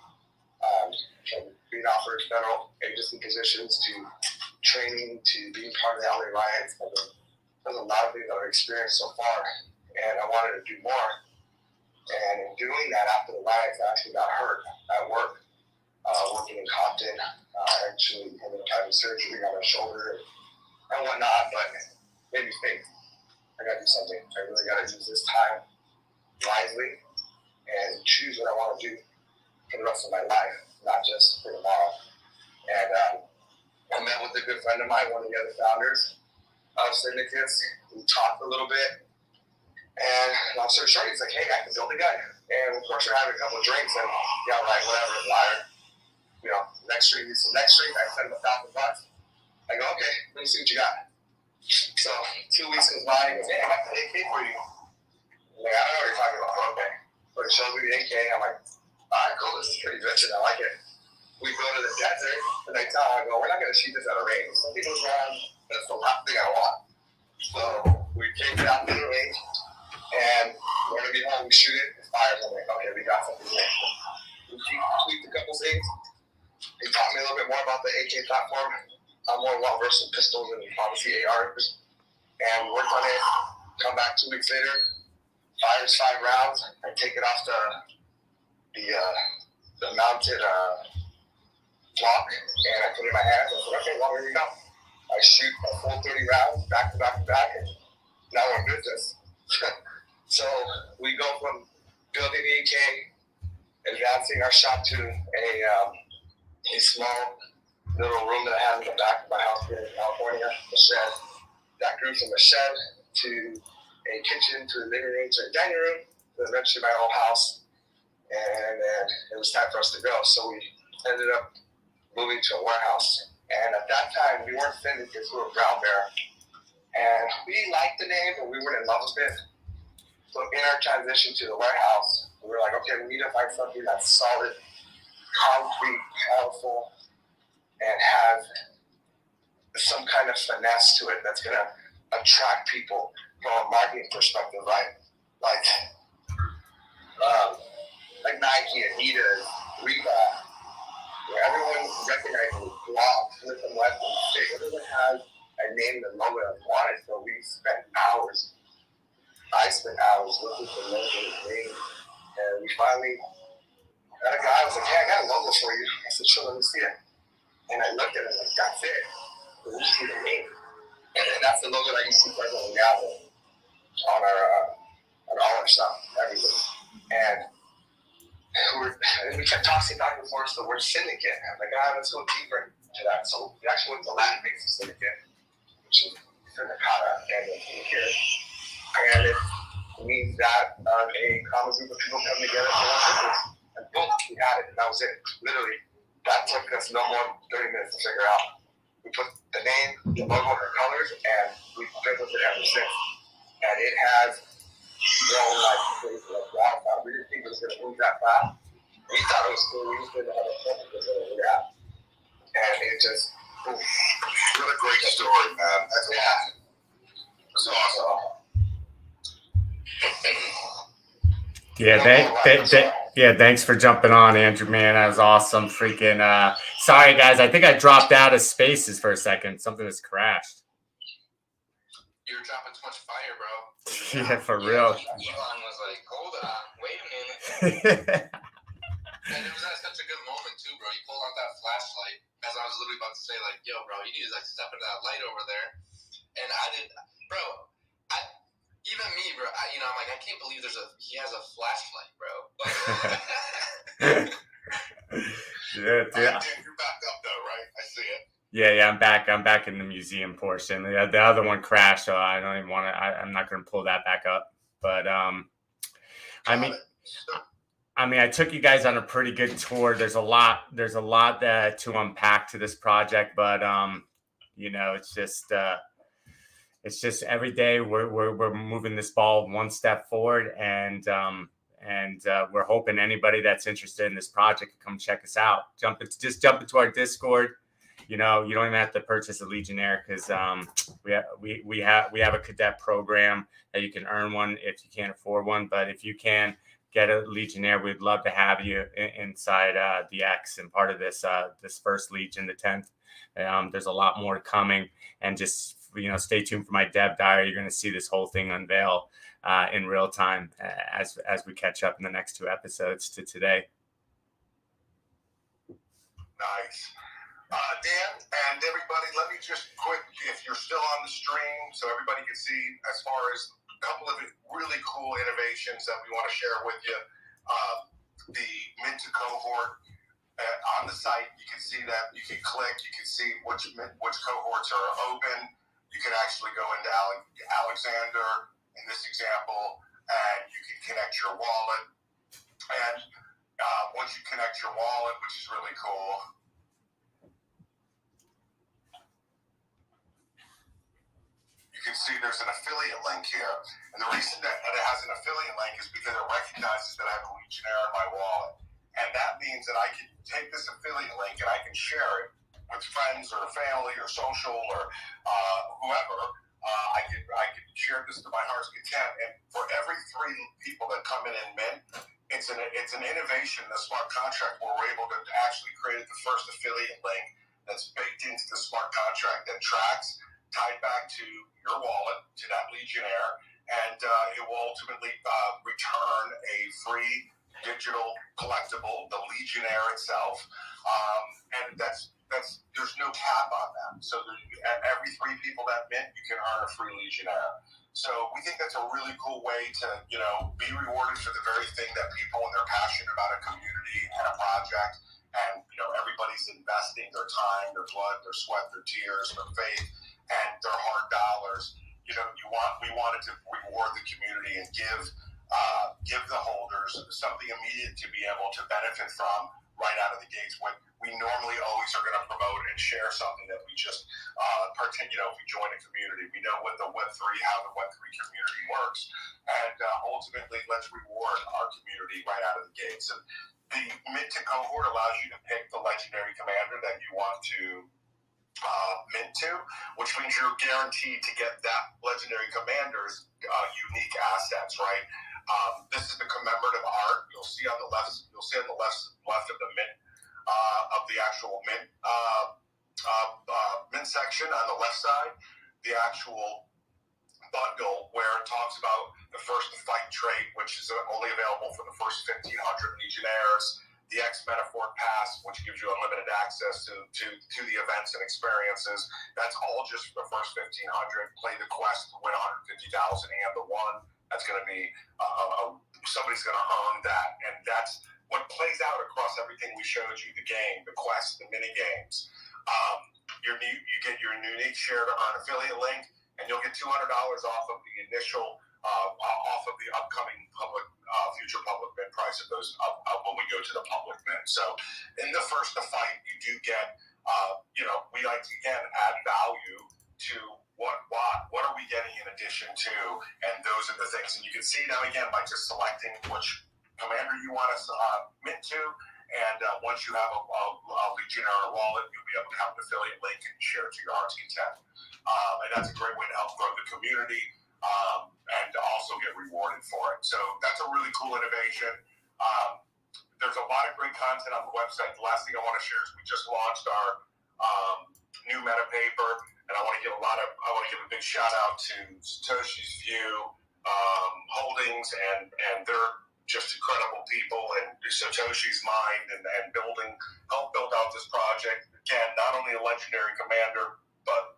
from being offered federal agency positions to training to being part of the LA riots. There's a lot of things that I've experienced so far, and I wanted to do more. And in doing that, after the riots, I actually got hurt at work, working in Compton. I actually ended up having surgery on my shoulder and whatnot, but it made me think, I got to do something. I really got to use this time wisely and choose what I want to do for the rest of my life, not just for tomorrow. And I met with a good friend of mine, one of the other founders of Syndicates. We talked a little bit, and long story short, he's like, hey, I can build a gun. And of course, we're having a couple of drinks, and yeah, right, whatever, liar. You know, next drink, I sent him $1,000. I go, okay, let me see what you got. So 2 weeks goes by, he goes, hey, I got the AK for you. I'm like, I don't know what you're talking about. Okay. So he shows me the AK. I'm like, all right, cool, this is pretty vicious. I like it. We go to the desert the next time. I go, we're not going to shoot this at a range. Some people's around, that's the last thing I want. So we came down to the range, and we're going to be home. We shoot it, it fires. I'm like, okay, we got something here. We tweaked a couple things. He taught me a little bit more about the AK platform. I'm more well-versed in pistols and obviously ARs. And we worked on it. Come back 2 weeks later, fires 5 rounds. I take it off the mounted block, and I put it in my hands. I said, okay, well, here we go. I shoot a full 30 rounds back to back to back, and now we're in business. So we go from building the AK, advancing our shop to a small little room that I have in the back of my house here in California, a shed. That grew from a shed to a kitchen, to a living room, to a dining room, to eventually my own house. And then it was time for us to go. So we ended up moving to a warehouse. And at that time, we weren't Syndicates, we were Brown Bear. And we liked the name, but we weren't in love with it. So in our transition to the warehouse, we were like, okay, we need to find something that's solid, concrete, powerful, and have some kind of finesse to it that's going to attract people from a marketing perspective, right? Like Nike, Adidas, Reebok, where everyone recognizes blogs, Smith and Wesson, everyone has a name and logo that we wanted, so we spent hours. I spent hours looking for logos and names, and we finally got a guy. I was like, "Hey, I got a logo for you." I said, "Sure, let me see it." And I looked at it like, "That's it." But we just see the name, and that's the logo that you see presently now on all our stuff, everything. And we kept tossing back and forth the word syndicate. I'm like, let's go deeper into that. So we actually went to the Latin base of syndicate, which is syndicata and syndicate. And it means that a common group of people come together for one purpose. And boom, we had it. And that was it. Literally, that took us no more than 30 minutes to figure out. We put the name, the logo, and the colors, and we've been with it ever since. And it has grown like crazy, like wildfire. We didn't think it was going to move that fast. We thought it was cool. We just didn't have a plan to figure it out. And it just, boom. What a great story, man. That's awesome. That's awesome. Yeah, thanks for jumping on, Andrew, man. That was awesome. Freaking sorry guys, I think I dropped out of Spaces for a second. Something has crashed. You're dropping too much fire, bro. Yeah, for real. Elon was like, hold on, wait a minute. And it was at such a good moment too, bro. You pulled out that flashlight as I was literally about to say, like, "Yo, bro, you need to like step into that light over there." And I did, bro. Even me, bro. I'm like, I can't believe he has a flashlight, bro. Yeah. You're back up though, right? I see it. Yeah, I'm back. I'm back in the museum portion. The other one crashed, so I don't even want to. I'm not going to pull that back up. But I took you guys on a pretty good tour. There's a lot that to unpack to this project, but it's just every day we're moving this ball one step forward, and we're hoping anybody that's interested in this project can come check us out. Jump into our Discord. You don't even have to purchase a Legionnaire because we have a cadet program that you can earn one if you can't afford one. But if you can get a Legionnaire, we'd love to have you inside the X and part of this first Legion, the 10th. There's a lot more coming, and just stay tuned for my dev diary. You're going to see this whole thing unveil in real time as we catch up in the next 2 episodes to today. Nice. Dan and everybody, let me just quick, if you're still on the stream, so everybody can see as far as a couple of really cool innovations that we want to share with you. The Mint to Cohort on the site, you can see that. You can click, you can see which cohorts are open. You can actually go into Alexander in this example, and you can connect your wallet. And once you connect your wallet, which is really cool, you can see there's an affiliate link here. And the reason that it has an affiliate link is because it recognizes that I have a Legionnaire in my wallet. And that means that I can take this affiliate link and I can share it with friends or family or social or whoever. I can share this to my heart's content. And for every 3 people that come in and mint, it's an innovation, the smart contract, where we're able to actually create the first affiliate link that's baked into the smart contract that tracks, tied back to your wallet, to that Legionnaire, and it will ultimately return a free digital collectible, the Legionnaire itself, and that's there's no cap on that. So every 3 people that mint, you can earn a free Legionnaire. So we think that's a really cool way to be rewarded for the very thing that people, when they're passionate about a community and a project, and everybody's investing their time, their blood, their sweat, their tears, their faith, and their hard dollars. We wanted to reward the community and give the holders something immediate to be able to benefit from right out of the gates. When we normally always are going to promote and share something that we just we join a community. We know what the Web3, how the Web3 community works, and ultimately let's reward our community right out of the gates. And the mint to cohort allows you to pick the legendary commander that you want to mint to, which means you're guaranteed to get that legendary commander's unique assets, right? This is the commemorative art. You'll see on the left of the mint of the actual mint mint section on the left side, the actual bundle where it talks about the first to fight trait, which is only available for the first 1,500 Legionnaires, the X Metaphor Pass, which gives you unlimited access to the events and experiences. That's all just for the first 1,500. Play the quest to win 150,000 and the one. That's going to be somebody's going to earn that, and that's what plays out across everything we showed you: the game, the quest, the mini games. You get your unique share to earn affiliate link, and you'll get $200 off of the initial off of the upcoming future public mint price of those when we go to the public mint. So in the first to fight, you do get we like to again add value to what are we getting in addition to, and those are the things. And you can see them again by just selecting which commander you want to mint to. And once you have a Legionnaire wallet, you'll be able to have an affiliate link and share it to your heart's content. And that's a great way to help grow the community and also get rewarded for it. So that's a really cool innovation. There's a lot of great content on the website. The last thing I want to share is we just launched our new meta paper, and I want to give a big shout out to Satoshi's View Holdings, and they're just incredible people, and Satoshi's mind and help build out this project. Again, not only a legendary commander, but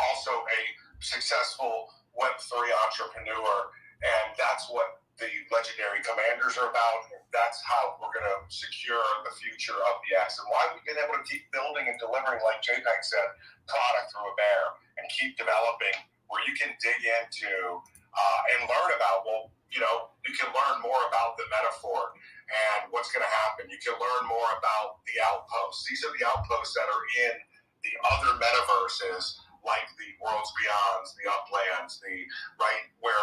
also a successful Web3 entrepreneur, and that's what the legendary commanders are about. That's how we're going to secure the future of the X, and why we've been able to keep building and delivering, like JPEG said, product through a bear, and keep developing where you can dig into and learn about, you can learn more about the metaphor and what's going to happen. You can learn more about the outposts. These are the outposts that are in the other metaverses, like the Worlds Beyonds, the Uplands, where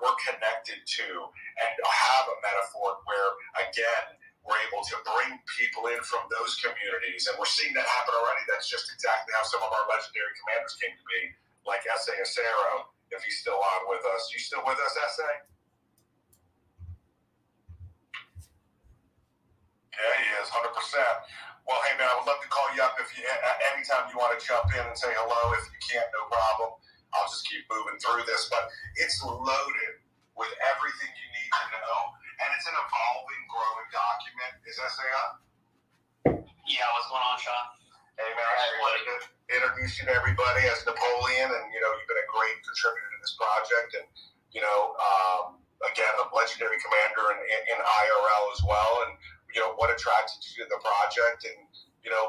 we're connected to, and have a metaphor where, again, we're able to bring people in from those communities. And we're seeing that happen already. That's just exactly how some of our legendary commanders came to be, like S.A. Acero, if he's still on with us. You still with us, S.A.? Yeah, he is, 100%. Well, hey, man, I would love to call you up anytime you want to jump in and say hello. If you can't, no problem. I'll just keep moving through this. But it's loaded with everything you need to know, and it's an evolving, growing document. Is that on? Yeah, what's going on, Sean? Hey, man, I just wanted to introduce you to everybody as Napoleon, and, you've been a great contributor to this project, and, again, a legendary commander in IRL as well, and, what attracted you to the project, and,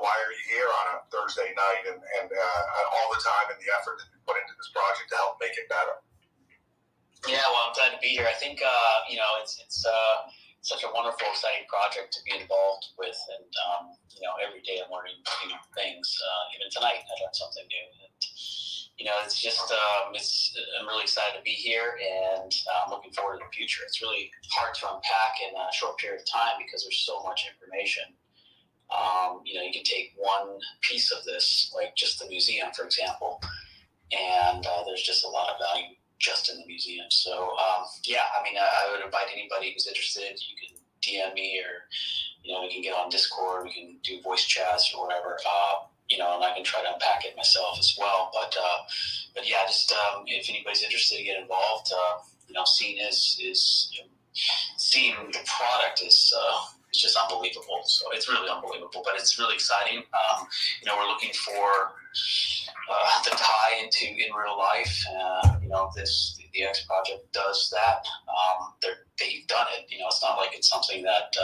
why are you here on a Thursday night, and all the time and the effort that you put into this project to help make it better? Yeah, well, I'm glad to be here. I think, it's such a wonderful, exciting project to be involved with, and, every day I'm learning new things. Even tonight, I learned something new. And, it's just, I'm really excited to be here, and I'm looking forward to the future. It's really hard to unpack in a short period of time because there's so much information. You can take one piece of this, like just the museum, for example, and there's just a lot of value just in the museum. So, I would invite anybody who's interested. You can DM me, or, we can get on Discord, we can do voice chats or whatever, and I can try to unpack it myself as well. But yeah, just if anybody's interested to get involved, seeing the product is just unbelievable. So it's really unbelievable, but it's really exciting. We're looking for the tie in real life. The X project does that. They've done it. It's not like it's something that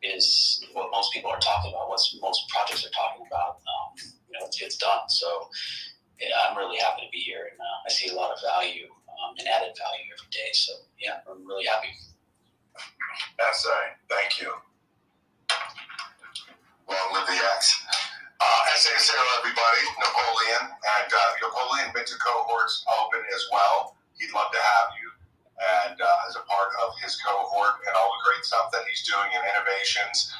is what most people are talking about, what most projects are talking about. It's done. So I'm really happy to be here, and I see a lot of value and added value every day. So yeah, I'm really happy. S.A., thank you. Long live the X. as well. He'd love to have you and as a part of his cohort and all the great stuff that he's doing in innovations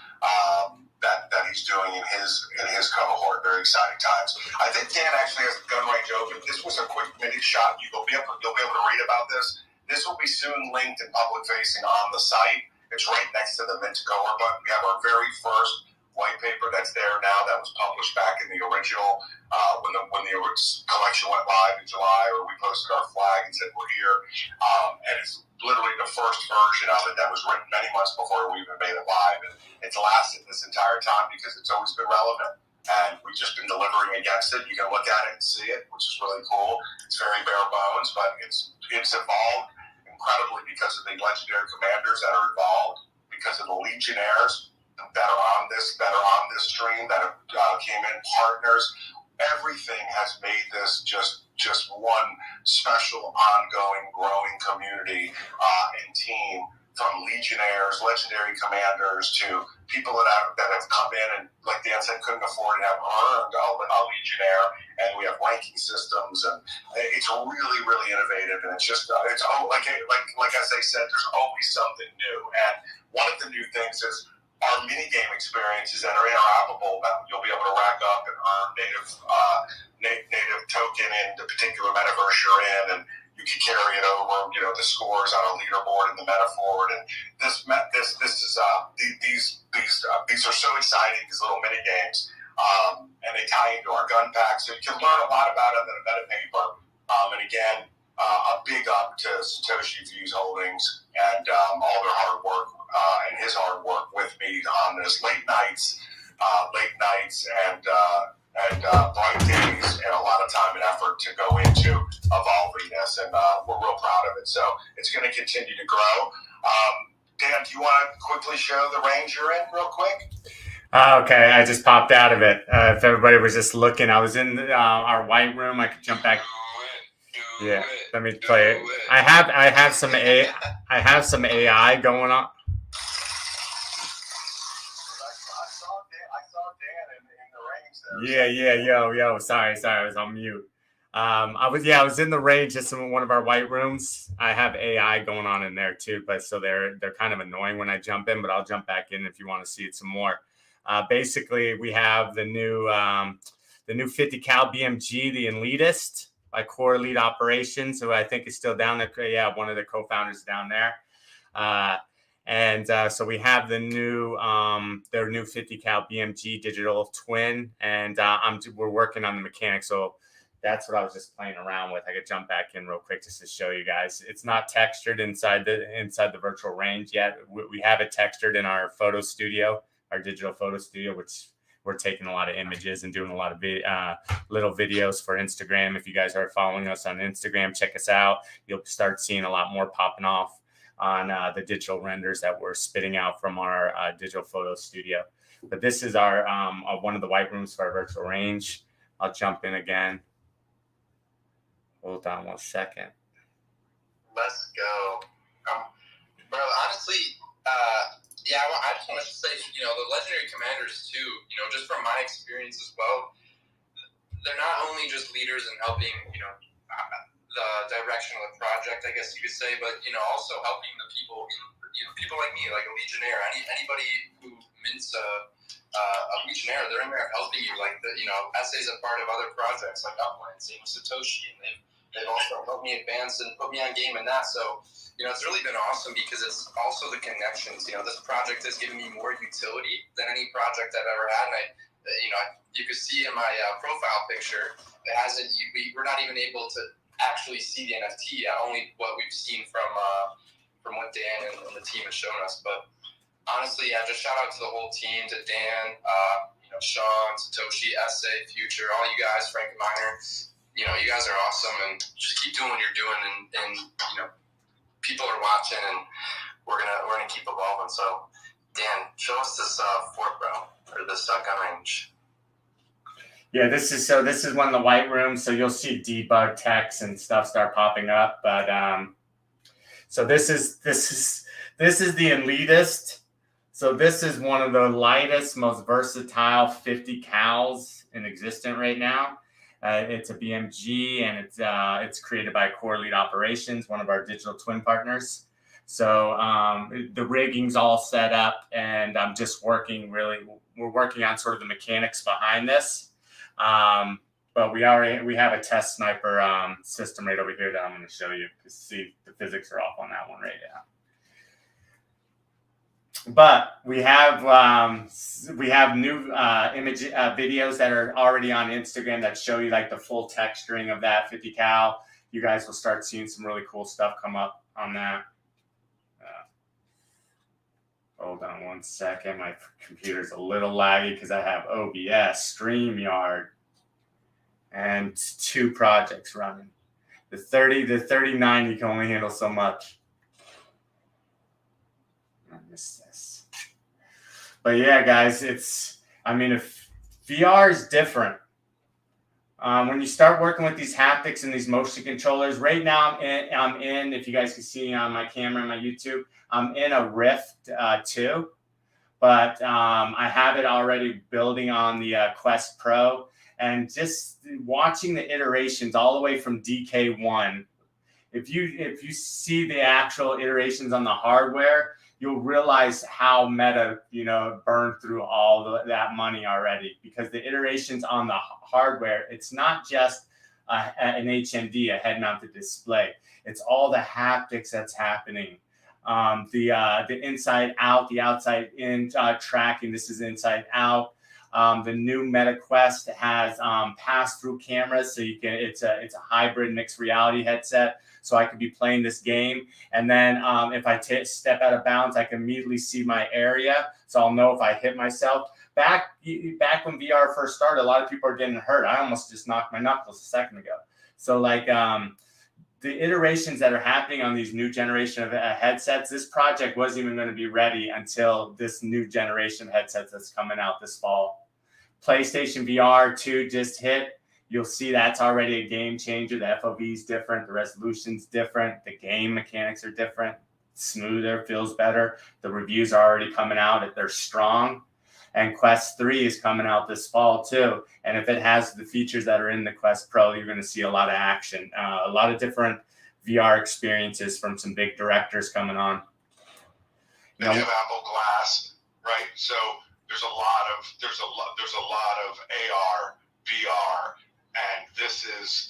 that he's doing in his cohort. Very exciting times. I think Dan actually has the gun range open. This was a quick mini shot. You'll be able to read about this. This will be soon linked and public facing on the site. It's right next to the Mint cohort button. We have our very first white paper that's there now that was published back in the original when the collection went live in July, or we posted our flag and said we're here. And it's literally the first version of it that was written many months before we even made it live, and it's lasted this entire time because it's always been relevant. And we've just been delivering against it. You can look at it and see it, which is really cool. It's very bare bones, but it's evolved incredibly because of the legendary commanders that are involved, because of the legionnaires that are on this stream that came in, partners. Everything has made this just one special, ongoing, growing community and team, from legionnaires, legendary commanders, to people that have come in and, like Dan said, couldn't afford and have earned a legionnaire. And we have ranking systems, and it's really, really innovative. And it's just like as I said, there's always something new. And one of the new things is our mini game experiences that are interoperable, that you'll be able to rack up and earn native token in the particular metaverse you're in, and you can carry it over, the scores on a leaderboard in the metaphor. And these are so exciting, these little mini games, and they tie into our gun pack, so you can learn a lot about it in the meta paper. And again, a big up to Satoshi Views Holdings and all their hard work and his hard work with me on this late nights and bright days, and a lot of time and effort to go into evolving this, and we're real proud of it. So it's going to continue to grow. Dan, do you want to quickly show the range you're in real quick? Okay, I just popped out of it. If everybody was just looking, I was in our white room. I could jump back. Yeah, let me play it. I have some AI going on. Yo. Sorry, I was on mute. I was in the range, just in one of our white rooms. I have AI going on in there too, but so they're kind of annoying when I jump in, but I'll jump back in if you want to see it some more. Basically, we have the new 50 cal BMG, the Elitist, by Core Elite Operations, who I think is still down there. Yeah, one of the co-founders down there. So we have the new their new 50 cal BMG digital twin, and we're working on the mechanics. So that's what I was just playing around with. I could jump back in real quick just to show you guys. It's not textured inside the virtual range yet. We have it textured in our photo studio, our digital photo studio, which we're taking a lot of images and doing a lot of little videos for Instagram. If you guys are following us on Instagram, check us out. You'll start seeing a lot more popping off on the digital renders that we're spitting out from our digital photo studio. But this is our one of the white rooms for our virtual range. I'll jump in again. Hold on 1 second. Let's go. Bro, honestly, I just want to say, the legendary commanders too, just from my experience as well, they're not only just leaders in helping, the direction of the project, I guess you could say, but, also helping the people, people like me, like a legionnaire, anybody who mints a legionnaire, they're in there helping you, like essays are part of other projects like Upland, same with Satoshi, and they've also helped me advance and put me on game in that. So, it's really been awesome because it's also the connections. This project has given me more utility than any project I've ever had. And you can see in my profile picture, we're not even able to actually see the NFT yet, only what we've seen from what Dan and the team has shown us. But honestly, just shout out to the whole team, to Dan, Sean, Satoshi, Essay, Future, all you guys, Frank and Miner. You guys are awesome, and just keep doing what you're doing, and people are watching, and we're gonna keep evolving. So, Dan, show us this fort, bro, or this gun range. Yeah, this is one of the white rooms, so you'll see debug text and stuff start popping up. But so this is the Elitist. So this is one of the lightest, most versatile 50 cals in existence right now. It's a BMG, and it's created by Core Lead Operations, one of our digital twin partners. So the rigging's all set up, and I'm just working. We're working on sort of the mechanics behind this. But we have a test sniper system right over here that I'm going to show you to see the physics are off on that one right now. But we have new image videos that are already on Instagram that show you like the full texturing of that 50 cal. You guys will start seeing some really cool stuff come up on that. Hold on one second. My computer's a little laggy because I have OBS, StreamYard, and 2 projects running. The 3090 can only handle so much. I miss this. But yeah, guys, if VR is different. When you start working with these haptics and these motion controllers, right now I'm in, if you guys can see on my camera and my YouTube, I'm in a Rift 2, but I have it already building on the Quest Pro, and just watching the iterations all the way from DK1. If you see the actual iterations on the hardware, you'll realize how Meta, burned through all that money already, because the iterations on the hardware, it's not just an HMD, a head-mounted display. It's all the haptics that's happening. The inside out, the outside in tracking. This is inside out. The new Meta Quest has pass-through cameras, so it's a hybrid mixed reality headset. So I could be playing this game, and then if I step out of bounds, I can immediately see my area, so I'll know if I hit myself. Back when VR first started, a lot of people are getting hurt. I almost just knocked my knuckles a second ago. So like the iterations that are happening on these new generation of headsets, this project wasn't even going to be ready until this new generation of headsets that's coming out this fall. PlayStation VR 2 just hit. You'll see that's already a game changer. The FOV is different. The resolution's different. The game mechanics are different. Smoother, feels better. The reviews are already coming out. They're strong. And Quest 3 is coming out this fall too. And if it has the features that are in the Quest Pro, you're going to see a lot of action. A lot of different VR experiences from some big directors coming on. You have Apple Glass, right? So there's a lot of AR, VR. And this is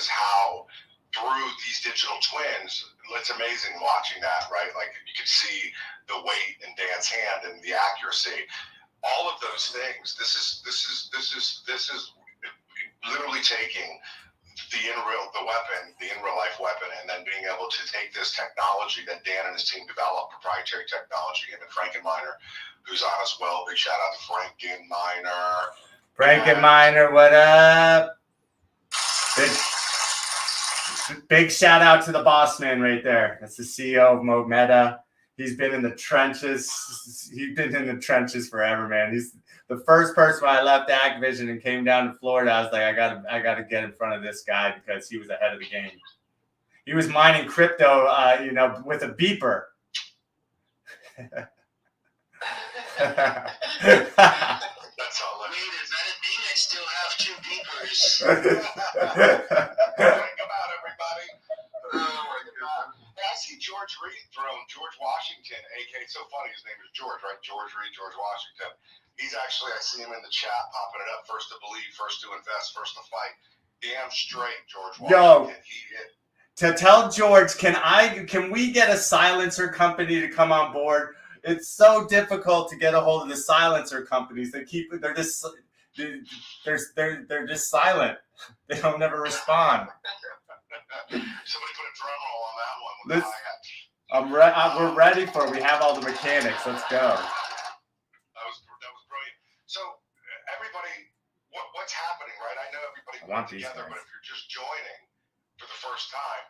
how, through these digital twins, it's amazing watching that, right? Like you can see the weight in Dan's hand and the accuracy, all of those things. This is literally taking the in real life weapon, and then being able to take this technology that Dan and his team developed, proprietary technology, and then Frankenminer, who's on as well. Big shout out to Frankenminer. Frankenminer, what up? Big shout out to the boss man right there. That's the CEO of Meta. He's been in the trenches. He's been in the trenches forever, man. He's the first person when I left Activision and came down to Florida. I was like, I gotta get in front of this guy because he was ahead of the game. He was mining crypto, with a beeper. That's all. Wait, is that a thing? I still have 2 beepers. Think about everybody. Oh my God. I see George Reed thrown. George Washington, aka, it's so funny, his name is George, right? George Reed, George Washington. He's actually, I see him in the chat popping it up. First to believe, first to invest, first to fight. Damn straight, George Washington. To tell George, can we get a silencer company to come on board? It's so difficult to get a hold of the silencer companies. They're just silent. They don't never respond. Somebody put a drum roll on that one with the hi-hat. We're ready for it. We have all the mechanics. Let's go. That was brilliant. So everybody, what's happening, right? I know everybody went together, but if you're just joining for the first time,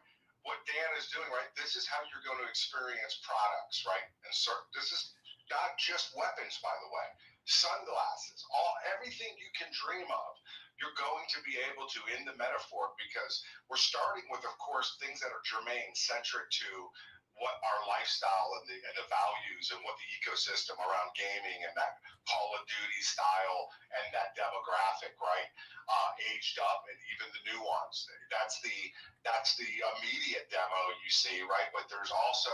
what Dan is doing, right? This is how you're going to experience products, right? And this is not just weapons, by the way. Sunglasses, everything you can dream of, you're going to be able to in the metaphor, because we're starting with, of course, things that are germane, centric to what our lifestyle and the values and what the ecosystem around gaming and that Call of Duty style and that demographic, right, aged up, and even the new ones. That's the immediate demo you see, right? But there's also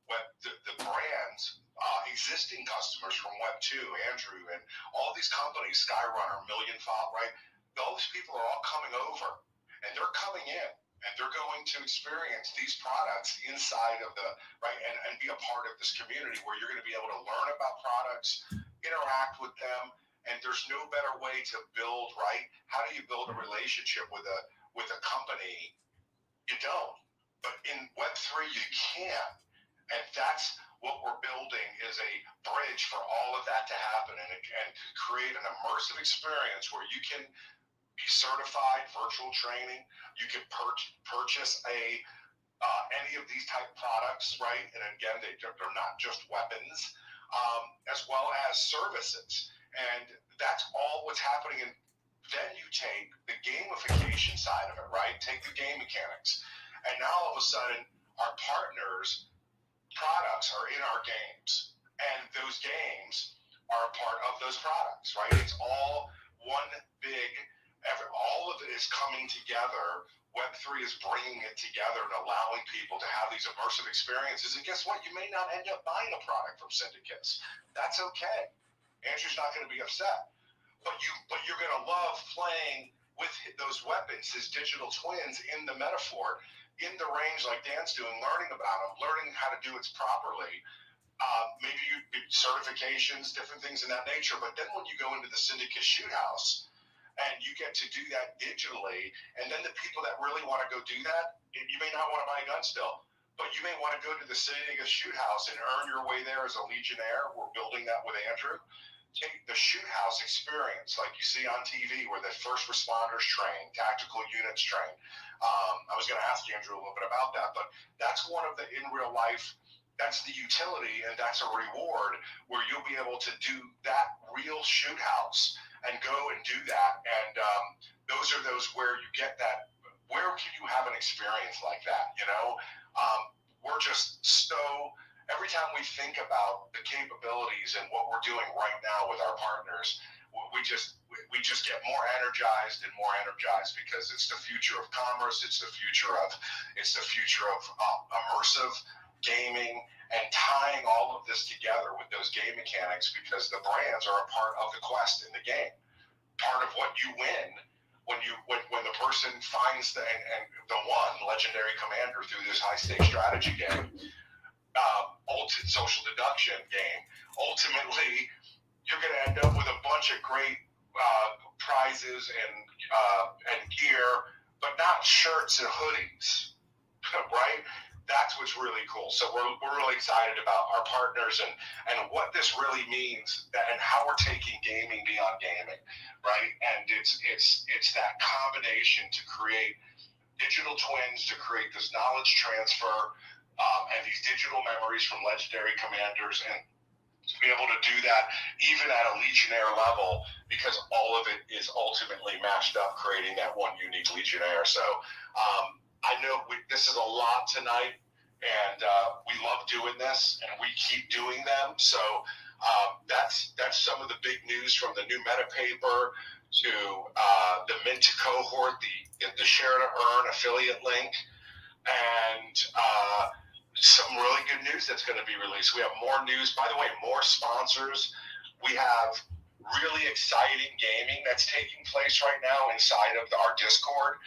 the brands, existing customers from Web 2, Andrew, and all these companies, Skyrunner, Million File, right? Those people are all coming over, and they're coming in, and they're going to experience these products inside of the, right, and be a part of this community where you're going to be able to learn about products, interact with them, and there's no better way to build, right? How do you build a relationship with a company? You don't. But in Web3, you can. And that's what we're building, is a bridge for all of that to happen, and create an immersive experience where you can be certified virtual training. You can purchase any of these type products, right? And again, they're not just weapons, as well as services. And that's all what's happening. And then you take the gamification side of it, right? Take the game mechanics. And now all of a sudden, our partners' products are in our games. And those games are a part of those products, right? It's all one big, all of it is coming together. Web3 is bringing it together and allowing people to have these immersive experiences. And guess what? You may not end up buying a product from Syndicates. That's okay. Andrew's not going to be upset. But you're going to love playing with those weapons, his digital twins, in the metaphor, in the range like Dan's doing, learning about them, learning how to do it properly. Maybe certifications, different things in that nature. But then when you go into the Syndicate shoot house, and you get to do that digitally, and then the people that really want to go do that, you may not want to buy a gun still, but you may want to go to the Syndicate shoot house and earn your way there as a Legionnaire. We're building that with Andrew. Take the shoot house experience like you see on TV, where the first responders train, tactical units train. I was going to ask Andrew a little bit about that, but that's one of the in real life, that's the utility, and that's a reward where you'll be able to do that real shoot house and go and do that. And those are those where you get that, where can you have an experience like that, you know? We're just every time we think about the capabilities and what we're doing right now with our partners, we just get more energized and more energized, because it's the future of commerce. It's the future of immersive gaming, and tying all of this together with those game mechanics, because the brands are a part of the quest in the game. Part of what you win when the person finds the one legendary commander through this high stakes strategy game, ultimate social deduction game. Ultimately, you're going to end up with a bunch of great prizes and gear, but not shirts and hoodies, right? That's what's really cool. So we're really excited about our partners and what this really means, and how we're taking gaming beyond gaming, right? And it's that combination to create digital twins, to create this knowledge transfer, and these digital memories from legendary commanders, and to be able to do that even at a Legionnaire level, because all of it is ultimately matched up, creating that one unique Legionnaire. So I know this is a lot tonight, and we love doing this, and we keep doing them. So that's some of the big news, from the new meta paper to the mint cohort, the share to earn affiliate link, and some really good news that's going to be released. We have more news, by the way, more sponsors. We have really exciting gaming that's taking place right now inside of our Discord.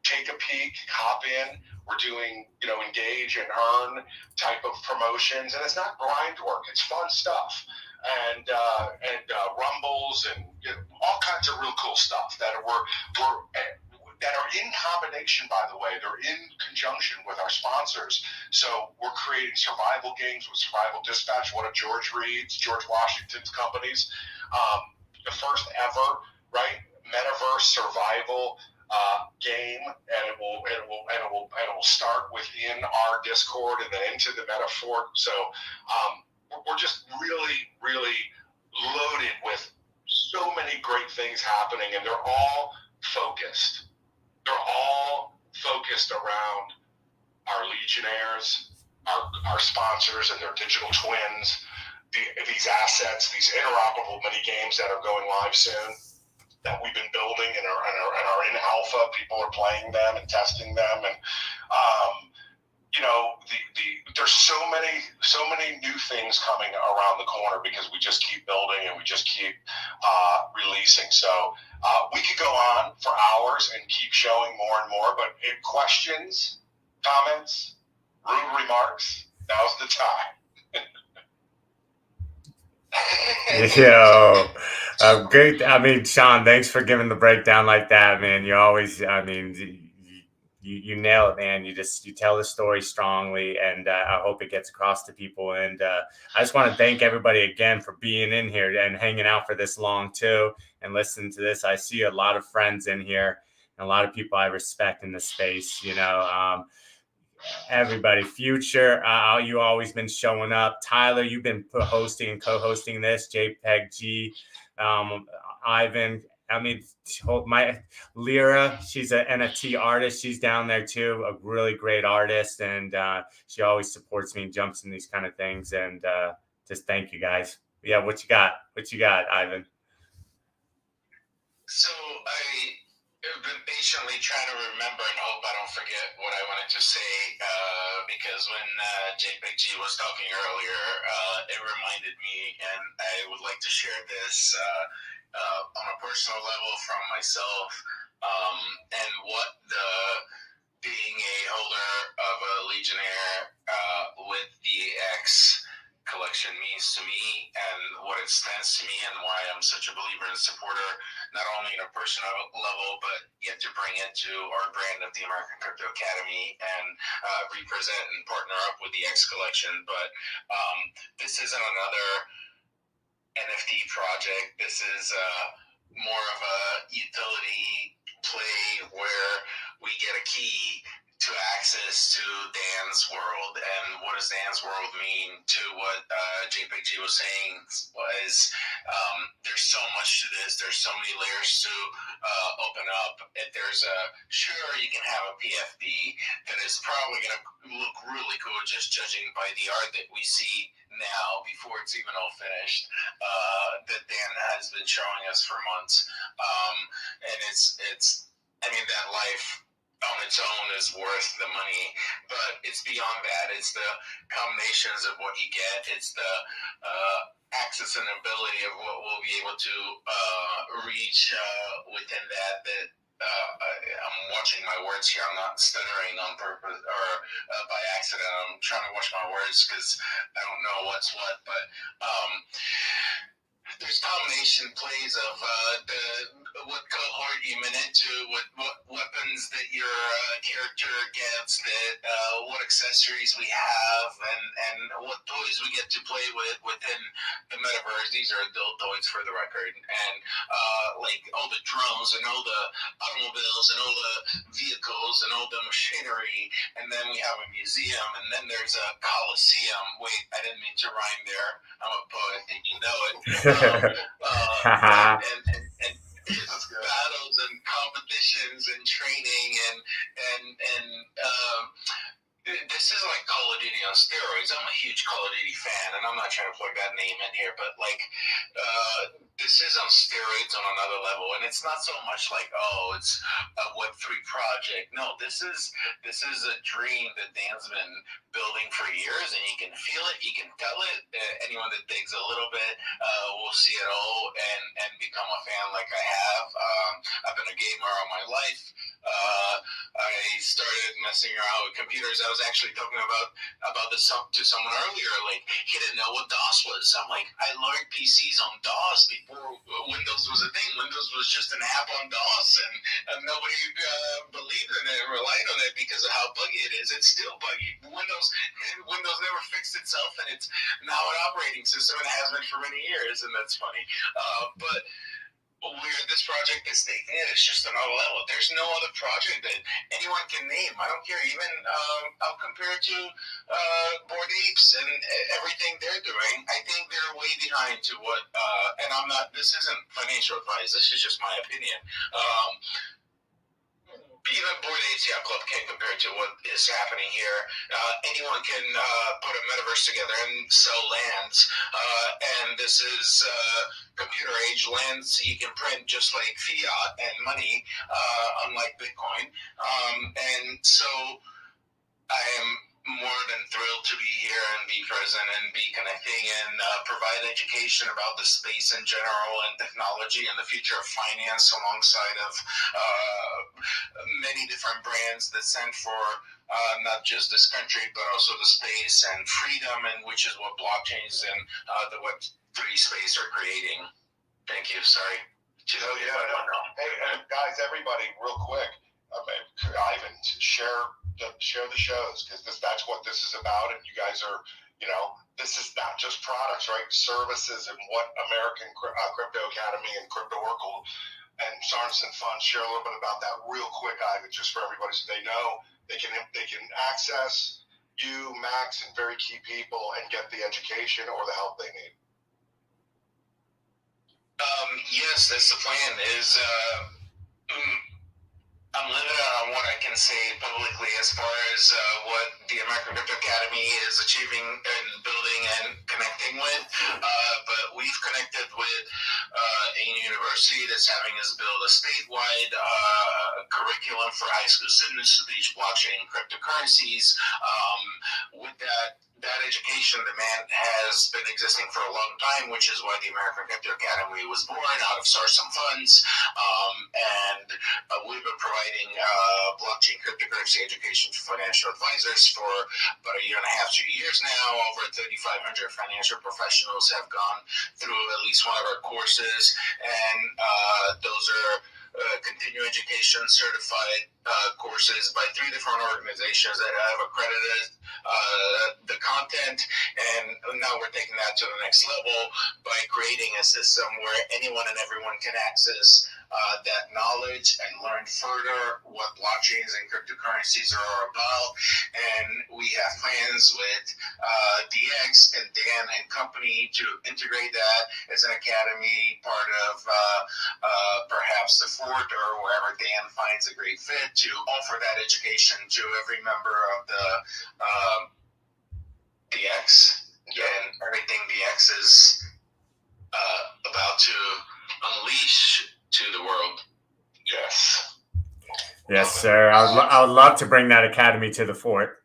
Take a peek, hop in. We're doing, engage and earn type of promotions, and it's not grind work. It's fun stuff, and rumbles and all kinds of real cool stuff that are in combination. By the way, they're in conjunction with our sponsors. So we're creating survival games with Survival Dispatch, one of George Washington's companies, the first ever, right, metaverse survival game, and it will start within our Discord and then into the metaphor. So we're just really, really loaded with so many great things happening, and they're all focused around our Legionnaires our sponsors and their digital twins, these assets, these interoperable mini games that are going live soon, that we've been building and are in alpha. People are playing them and testing them, and there's so many new things coming around the corner because we just keep building and we just keep releasing. So we could go on for hours and keep showing more and more, but questions, comments, rude remarks, now's the time. Yo, great. I mean, Sean, thanks for giving the breakdown like that, man. You always, I mean, you nail it, man. You tell the story strongly, and I hope it gets across to people. And I just want to thank everybody again for being in here and hanging out for this long too, and listening to this. I see a lot of friends in here, and a lot of people I respect in this space. Everybody, Future, you always been showing up. Tyler, you've been hosting and co-hosting this. JpgG, Ivan. I mean, my Lyra, she's an NFT artist. She's down there too, a really great artist, and she always supports me and jumps in these kind of things. And just thank you guys. Yeah, what you got? What you got, Ivan? So I've been patiently trying to remember and hope I don't forget what I wanted to say, because when JpgG was talking earlier, it reminded me, and I would like to share this on a personal level from myself, and what being a holder of a Legionnaire with the X collection means to me, and what it stands to me, and why I'm such a believer and supporter, not only in a personal level, but yet to bring it to our brand of the American Crypto Academy and represent and partner up with the X collection. But this isn't another NFT project. This is more of a utility play where we get a key to access to Dan's world. And what does Dan's world mean? To what JpgG was saying was there's so much to this. There's so many layers to open up. Sure, you can have a PFP that is probably going to look really cool just judging by the art that we see now before it's even all finished, that Dan has been showing us for months. And I mean, that life on its own is worth the money, but it's beyond that. It's the combinations of what you get. It's the access and ability of what we'll be able to reach within that. I'm watching my words here. I'm not stuttering on purpose or by accident. I'm trying to watch my words because I don't know what's what, but there's combination plays of what cohort you went into, what weapons that your character gets, what accessories we have, and what toys we get to play with within the metaverse. These are adult toys for the record, and like all the drones and all the automobiles and all the vehicles and all the machinery, and then we have a museum, and then there's a coliseum. Wait, I didn't mean to rhyme there. I'm a poet, and you know it. And battles and competitions and training and this is like Call of Duty on steroids. I'm a huge Call of Duty fan, and I'm not trying to plug that name in here, but like this is on steroids on another level, and it's not so much like, oh, it's a Web3 project. No, this is a dream that Dan's been building for years, and you can feel it, you can tell it. Anyone that digs a little bit will see it all and become a fan like I have. I've been a gamer all my life. I started messing around with computers. I was actually talking about this to someone earlier. Like, he didn't know what DOS was. I'm like, I learned PCs on DOS before Windows was a thing. Windows was just an app on DOS, and nobody believed in it and relied on it because of how buggy it is. It's still buggy. Windows never fixed itself, and it's now an operating system, and it has been for many years, and that's funny. But where this project is taking it, it's just another level. There's no other project that anyone can name. I don't care. Even I'll compare it to Bored Apes and everything they're doing. I think they're way behind to what, and I'm not, this isn't financial advice. This is just my opinion. even Board ATL Club can't compare to what is happening here. Anyone can put a metaverse together and sell lands, and this is computer age lands you can print just like fiat and money, unlike Bitcoin. And so I am more than thrilled to be here and be present and be connecting and provide education about the space in general and technology and the future of finance alongside of many different brands that stand for not just this country but also the space and freedom, and which is what blockchains and the Web3 space are creating. Thank you. Sorry. Hey, guys, everybody, real quick. Ivan, share the shows, because that's what this is about, and you guys are, this is not just products, right? Services, and what American Crypto Academy and Crypto Oracle and Sorensen Fund share a little bit about that real quick, Ivan, just for everybody, so they know they can access you, Max, and very key people and get the education or the help they need. Yes, that's the plan. I'm limited on what I can say publicly as far as what the American Crypto Academy is achieving and building and connecting with. But we've connected with a university that's having us build a statewide curriculum for high school students to teach blockchain and cryptocurrencies. With that education demand has been existing for a long time, which is why the American Crypto Academy was born out of source some funds. And we've been providing blockchain cryptocurrency education for financial advisors for about 1.5 to 2 years now. Over 3,500 financial professionals have gone through at least one of our courses, and those are continuing education certified courses by 3 different organizations that have accredited the content, and now we're taking that to the next level by creating a system where anyone and everyone can access that knowledge and learn further what blockchains and cryptocurrencies are about. And we have plans with DX and Dan and company to integrate that as an academy, part of perhaps the Fort or wherever Dan finds a great fit, to offer that education to every member of the DX. And everything DX is about to unleash to the world. Yes. Yes, sir. I would love to bring that academy to the Fort.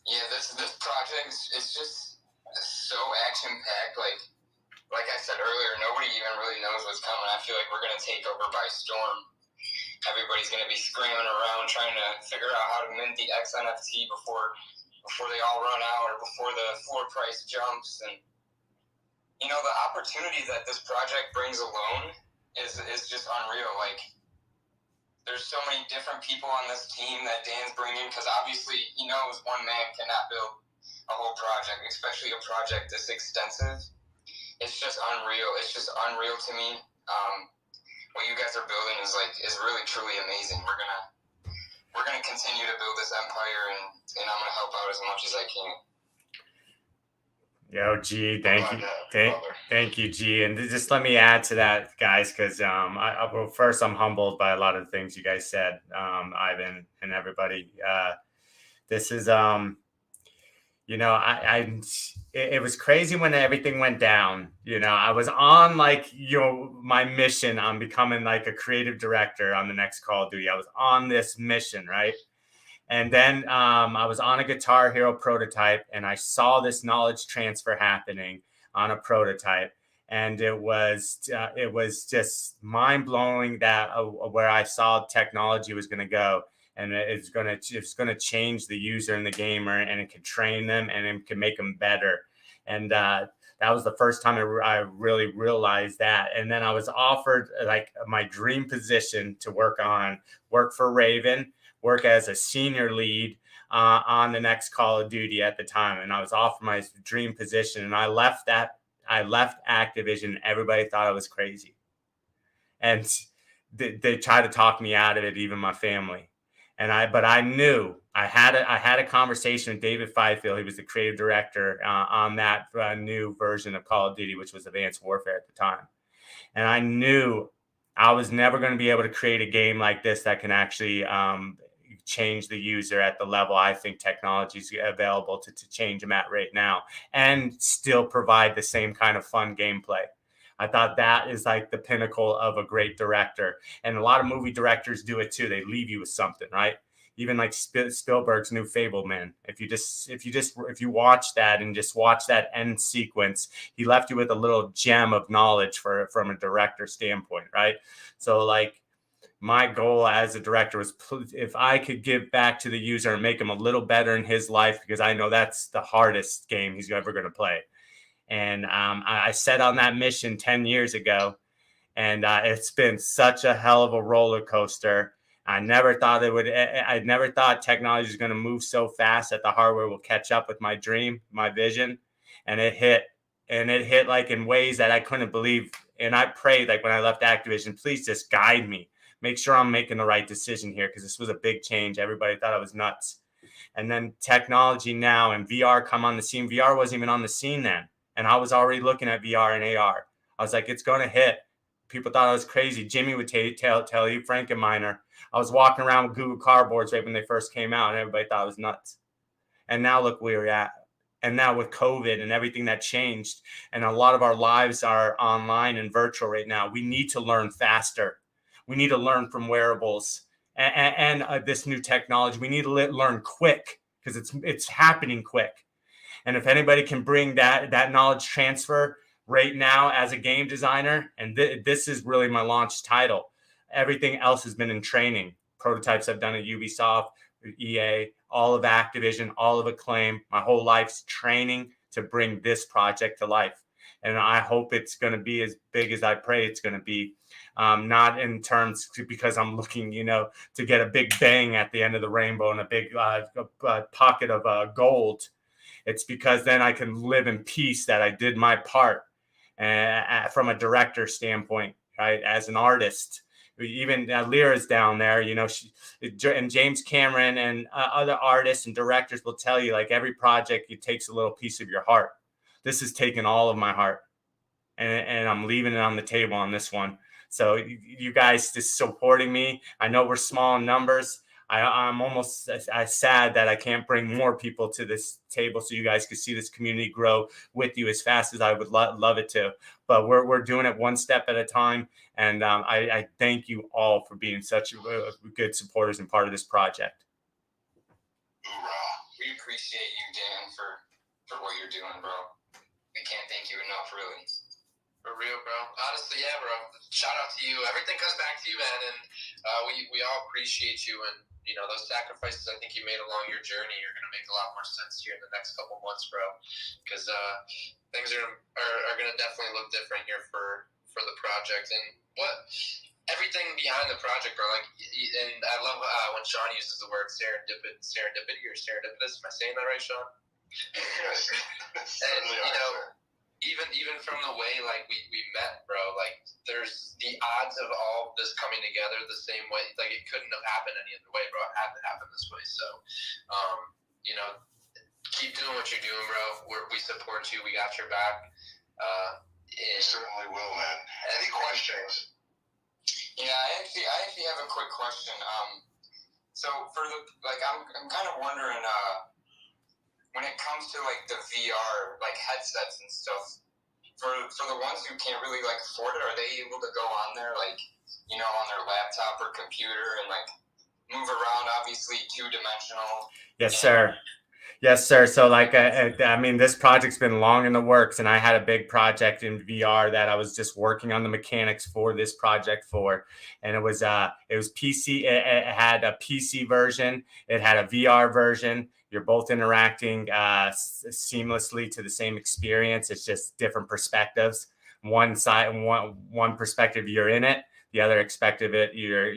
Yeah, this project is just so action-packed. Like I said earlier, nobody even really knows what's coming. I feel like we're going to take over by storm. Everybody's going to be screaming around trying to figure out how to mint the X NFT before they all run out or before the floor price jumps. And the opportunity that this project brings alone is just unreal. Like, there's so many different people on this team that Dan's bringing, because obviously he knows one man cannot build a whole project, especially a project this extensive. It's just unreal. It's just unreal to me. What you guys are building is really truly amazing. We're gonna continue to build this empire, and I'm gonna help out as much as I can. Yo, G, thank you. Thank you, G. And just let me add to that, guys, because well, first, I'm humbled by a lot of the things you guys said, Ivan and everybody. This is, it was crazy when everything went down. I was on my mission on becoming like a creative director on the next Call of Duty. I was on this mission, right? And then I was on a Guitar Hero prototype, and I saw this knowledge transfer happening on a prototype, and it was just mind blowing that where I saw technology was going to go, and it's going to change the user and the gamer, and it can train them and it can make them better. And that was the first time I really realized that. And then I was offered my dream position to work for Raven, work as a senior lead on the next Call of Duty at the time. And I was offered my dream position, and I left Activision. Everybody thought I was crazy. And they tried to talk me out of it, even my family. But I knew I had a conversation with David Fifield. He was the creative director on that new version of Call of Duty, which was Advanced Warfare at the time. And I knew I was never going to be able to create a game like this that can actually change the user at the level I think technology is available to change them at right now, and still provide the same kind of fun gameplay. I thought that is like the pinnacle of a great director. And a lot of movie directors do it too. They leave you with something, right? Even like Spielberg's new Fableman. If you watch that and just watch that end sequence, he left you with a little gem of knowledge from a director standpoint, right? So like, my goal as a director was if I could give back to the user and make him a little better in his life, because I know that's the hardest game he's ever going to play. And I set on that mission 10 years ago, and it's been such a hell of a roller coaster. I never thought it would. I never thought technology was going to move so fast that the hardware will catch up with my dream, my vision, and it hit. And it hit like in ways that I couldn't believe. And I prayed, like when I left Activision, please just guide me. Make sure I'm making the right decision here, because this was a big change. Everybody thought I was nuts. And then technology now and VR come on the scene. VR wasn't even on the scene then. And I was already looking at VR and AR. I was like, it's going to hit. People thought I was crazy. Jimmy would tell you, Frankenminer. I was walking around with Google Cardboards right when they first came out, and everybody thought I was nuts. And now look where we're at. And now with COVID and everything that changed, and a lot of our lives are online and virtual right now, we need to learn faster. We need to learn from wearables and this new technology. We need to learn quick, because it's happening quick. And if anybody can bring that knowledge transfer right now as a game designer, and this is really my launch title. Everything else has been in training. Prototypes I've done at Ubisoft, EA, all of Activision, all of Acclaim. My whole life's training to bring this project to life. And I hope it's going to be as big as I pray it's going to be. Not in terms because I'm looking, to get a big bang at the end of the rainbow and a big pocket of gold. It's because then I can live in peace that I did my part from a director standpoint, right? As an artist, even Lyra's down there, and James Cameron and other artists and directors will tell you, like, every project, it takes a little piece of your heart. This has taken all of my heart, and I'm leaving it on the table on this one. So you guys just supporting me. I know we're small in numbers. I'm almost sad that I can't bring more people to this table so you guys can see this community grow with you as fast as I would love it to. But we're doing it one step at a time. And I thank you all for being such good supporters and part of this project. Hoorah. We appreciate you, Dan, for what you're doing, bro. We can't thank you enough, really. For real, bro. Honestly, yeah, bro. Shout out to you. Everything comes back to you, man. And we all appreciate you. And, those sacrifices I think you made along your journey are going to make a lot more sense here in the next couple months, bro. Because things are going to definitely look different here for the project. And everything behind the project, bro. Like, and I love when Sean uses the word serendipity or serendipitous. Am I saying that right, Sean? Yes. And, even from the way, like, we met, bro, like, there's the odds of all of this coming together the same way. Like, it couldn't have happened any other way, bro. It had to happen this way. So, keep doing what you're doing, bro. We support you. We got your back. We certainly will, man. Any questions? Yeah, I actually have a quick question. So for I'm kind of wondering, when it comes to like the VR, like headsets and stuff, for the ones who can't really like afford it, are they able to go on there, like, on their laptop or computer and like move around? Obviously, 2-dimensional. Yes, sir. Yes, sir. So like, this project's been long in the works, and I had a big project in VR that I was just working on the mechanics for this project for, and it was PC. It had a PC version. It had a VR version. You're both interacting seamlessly to the same experience. It's just different perspectives. One perspective, you're in it. The other perspective, you're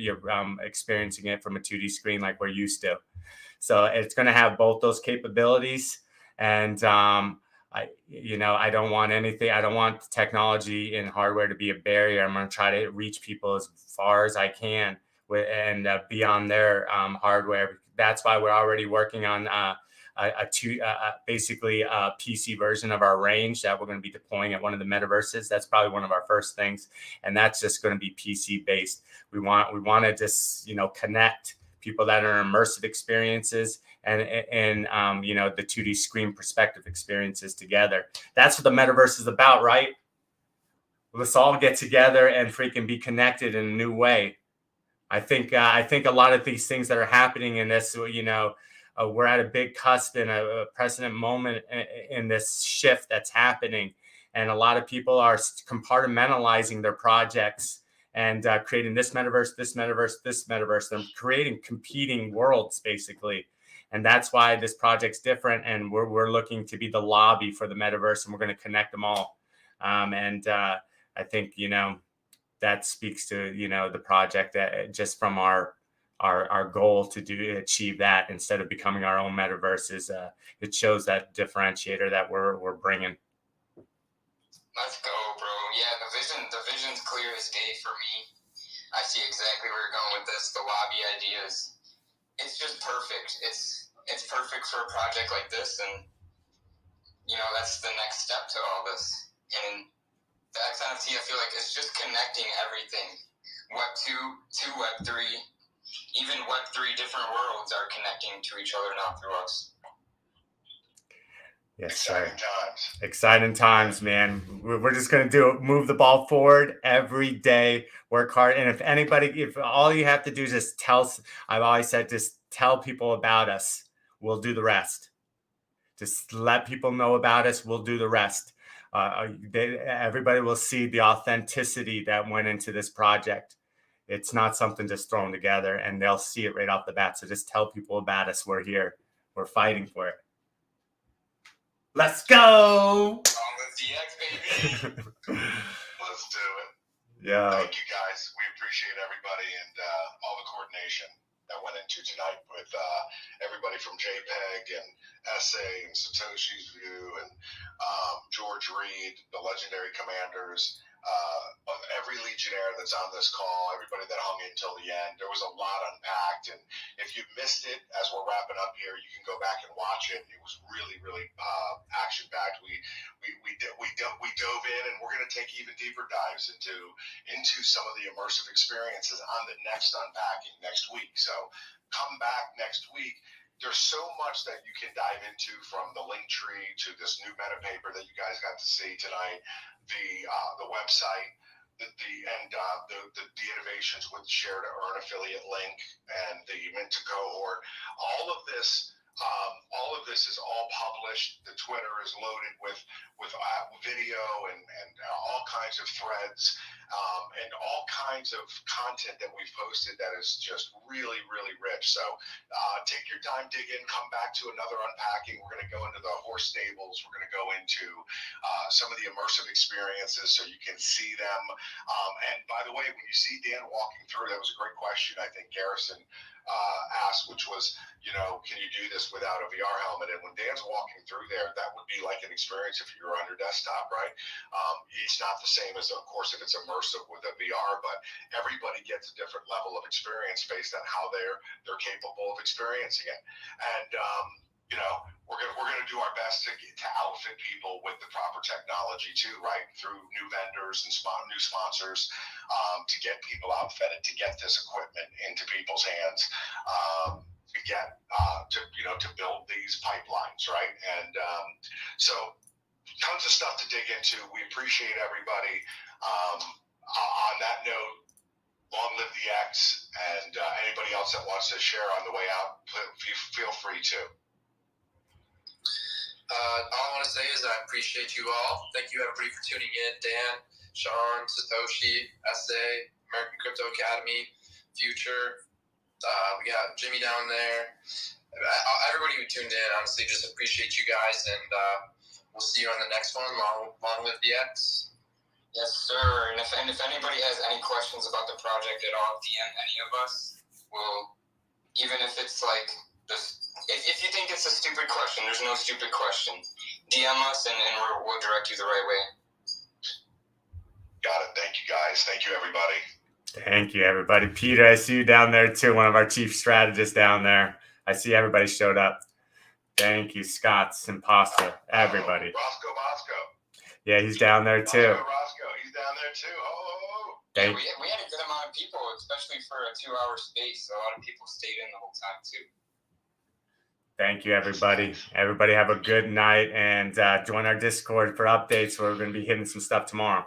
experiencing it from a 2D screen like we're used to. So it's going to have both those capabilities. And I don't want anything. I don't want technology and hardware to be a barrier. I'm going to try to reach people as far as I can beyond their hardware. That's why we're already working on basically a PC version of our range that we're going to be deploying at one of the metaverses. That's probably one of our first things, and that's just going to be PC based. We want to just connect people that are in immersive experiences and the 2D screen perspective experiences together. That's what the metaverse is about, right? Let's all get together and freaking be connected in a new way. I think a lot of these things that are happening in this, we're at a big cusp in a precedent moment in this shift that's happening. And a lot of people are compartmentalizing their projects and creating this metaverse, this metaverse, this metaverse. They're creating competing worlds, basically. And that's why this project's different. And we're looking to be the lobby for the metaverse, and we're going to connect them all. I think, that speaks to, the project just from our goal to achieve that instead of becoming our own metaverses. It shows that differentiator that we're bringing. Let's go, bro. Yeah, the vision's clear as day for me. I see exactly where you're going with this. The lobby ideas. It's just perfect. It's perfect for a project like this, and that's the next step to all this. And the X NFT, I feel like it's just connecting everything. Web 2 to Web 3, even Web 3 different worlds are connecting to each other now through us. Yes, Exciting sir. times. Exciting times, man. We're just going to move the ball forward every day, work hard. And if all you have to do is just I've always said, just tell people about us. We'll do the rest. Just let people know about us. We'll do the rest. Everybody will see the authenticity that went into this project. It's not something just thrown together, and they'll see it right off the bat. So just tell people about us. We're here. We're fighting for it. Let's go. On with the X, baby. Let's do it. Yeah. Thank you, guys. We appreciate everybody and all the coordination that went into tonight with everybody from JPEG and SA and Satoshi's View and George Reed, the legendary commanders, every Legionnaire that's on this call, everybody that hung in till the end. There was a lot unpacked, and if you missed it as we're wrapping up here, you can go back and watch it. It was really, really action packed. We dove in, and we're going to take even deeper dives into some of the immersive experiences on the next unpacking next week. So come back next week. There's so much that you can dive into, from the link tree to this new meta paper that you guys got to see tonight, the website, the innovations with share to earn affiliate link and the mint to cohort. All of this is all published. The Twitter is loaded with video and all kinds of threads and all kinds of content that we've posted that is just really, really rich. So take your time, dig in, come back to another unpacking. We're going to go into the horse stables. We're going to go into some of the immersive experiences so you can see them. And by the way, when you see Dan walking through, that was a great question I think Garrison asked, which was, can you do this without a VR helmet? And when Dan's walking through there, that would be like an experience if you were on your desktop, right? It's not the same as, of course, if it's immersive with a VR, but everybody gets a different level of experience based on how they're capable of experiencing it. And we're gonna do our best to outfit people with the proper technology too, right? Through new vendors and new sponsors, to get people outfitted, to get this equipment into people's hands, to build these pipelines, right? And so tons of stuff to dig into. We appreciate everybody. On that note, long live the X, and anybody else that wants to share on the way out, feel free to. All I want to say is I appreciate you all. Thank you, everybody, for tuning in. Dan, Sean, Satoshi, SA, American Crypto Academy, Future. We got Jimmy down there. Everybody who tuned in, honestly, just appreciate you guys, and we'll see you on the next one. Long live the X. Yes, sir. And if anybody has any questions about the project at all, DM any of us. Even if it's like this. If you think it's a stupid question, there's no stupid question. DM us and we'll direct you the right way. Got it. Thank you, guys. Thank you, everybody. Thank you, everybody. Peter, I see you down there too. One of our chief strategists down there. I see everybody showed up. Thank you, Scott's Imposter, everybody. Roscoe Bosco. Yeah, he's down there too. Roscoe, he's down there too. Oh. Yeah, we had a good amount of people, especially for a 2-hour space. So a lot of people stayed in the whole time too. Thank you, everybody. Everybody have a good night and join our Discord for updates. We're going to be hitting some stuff tomorrow.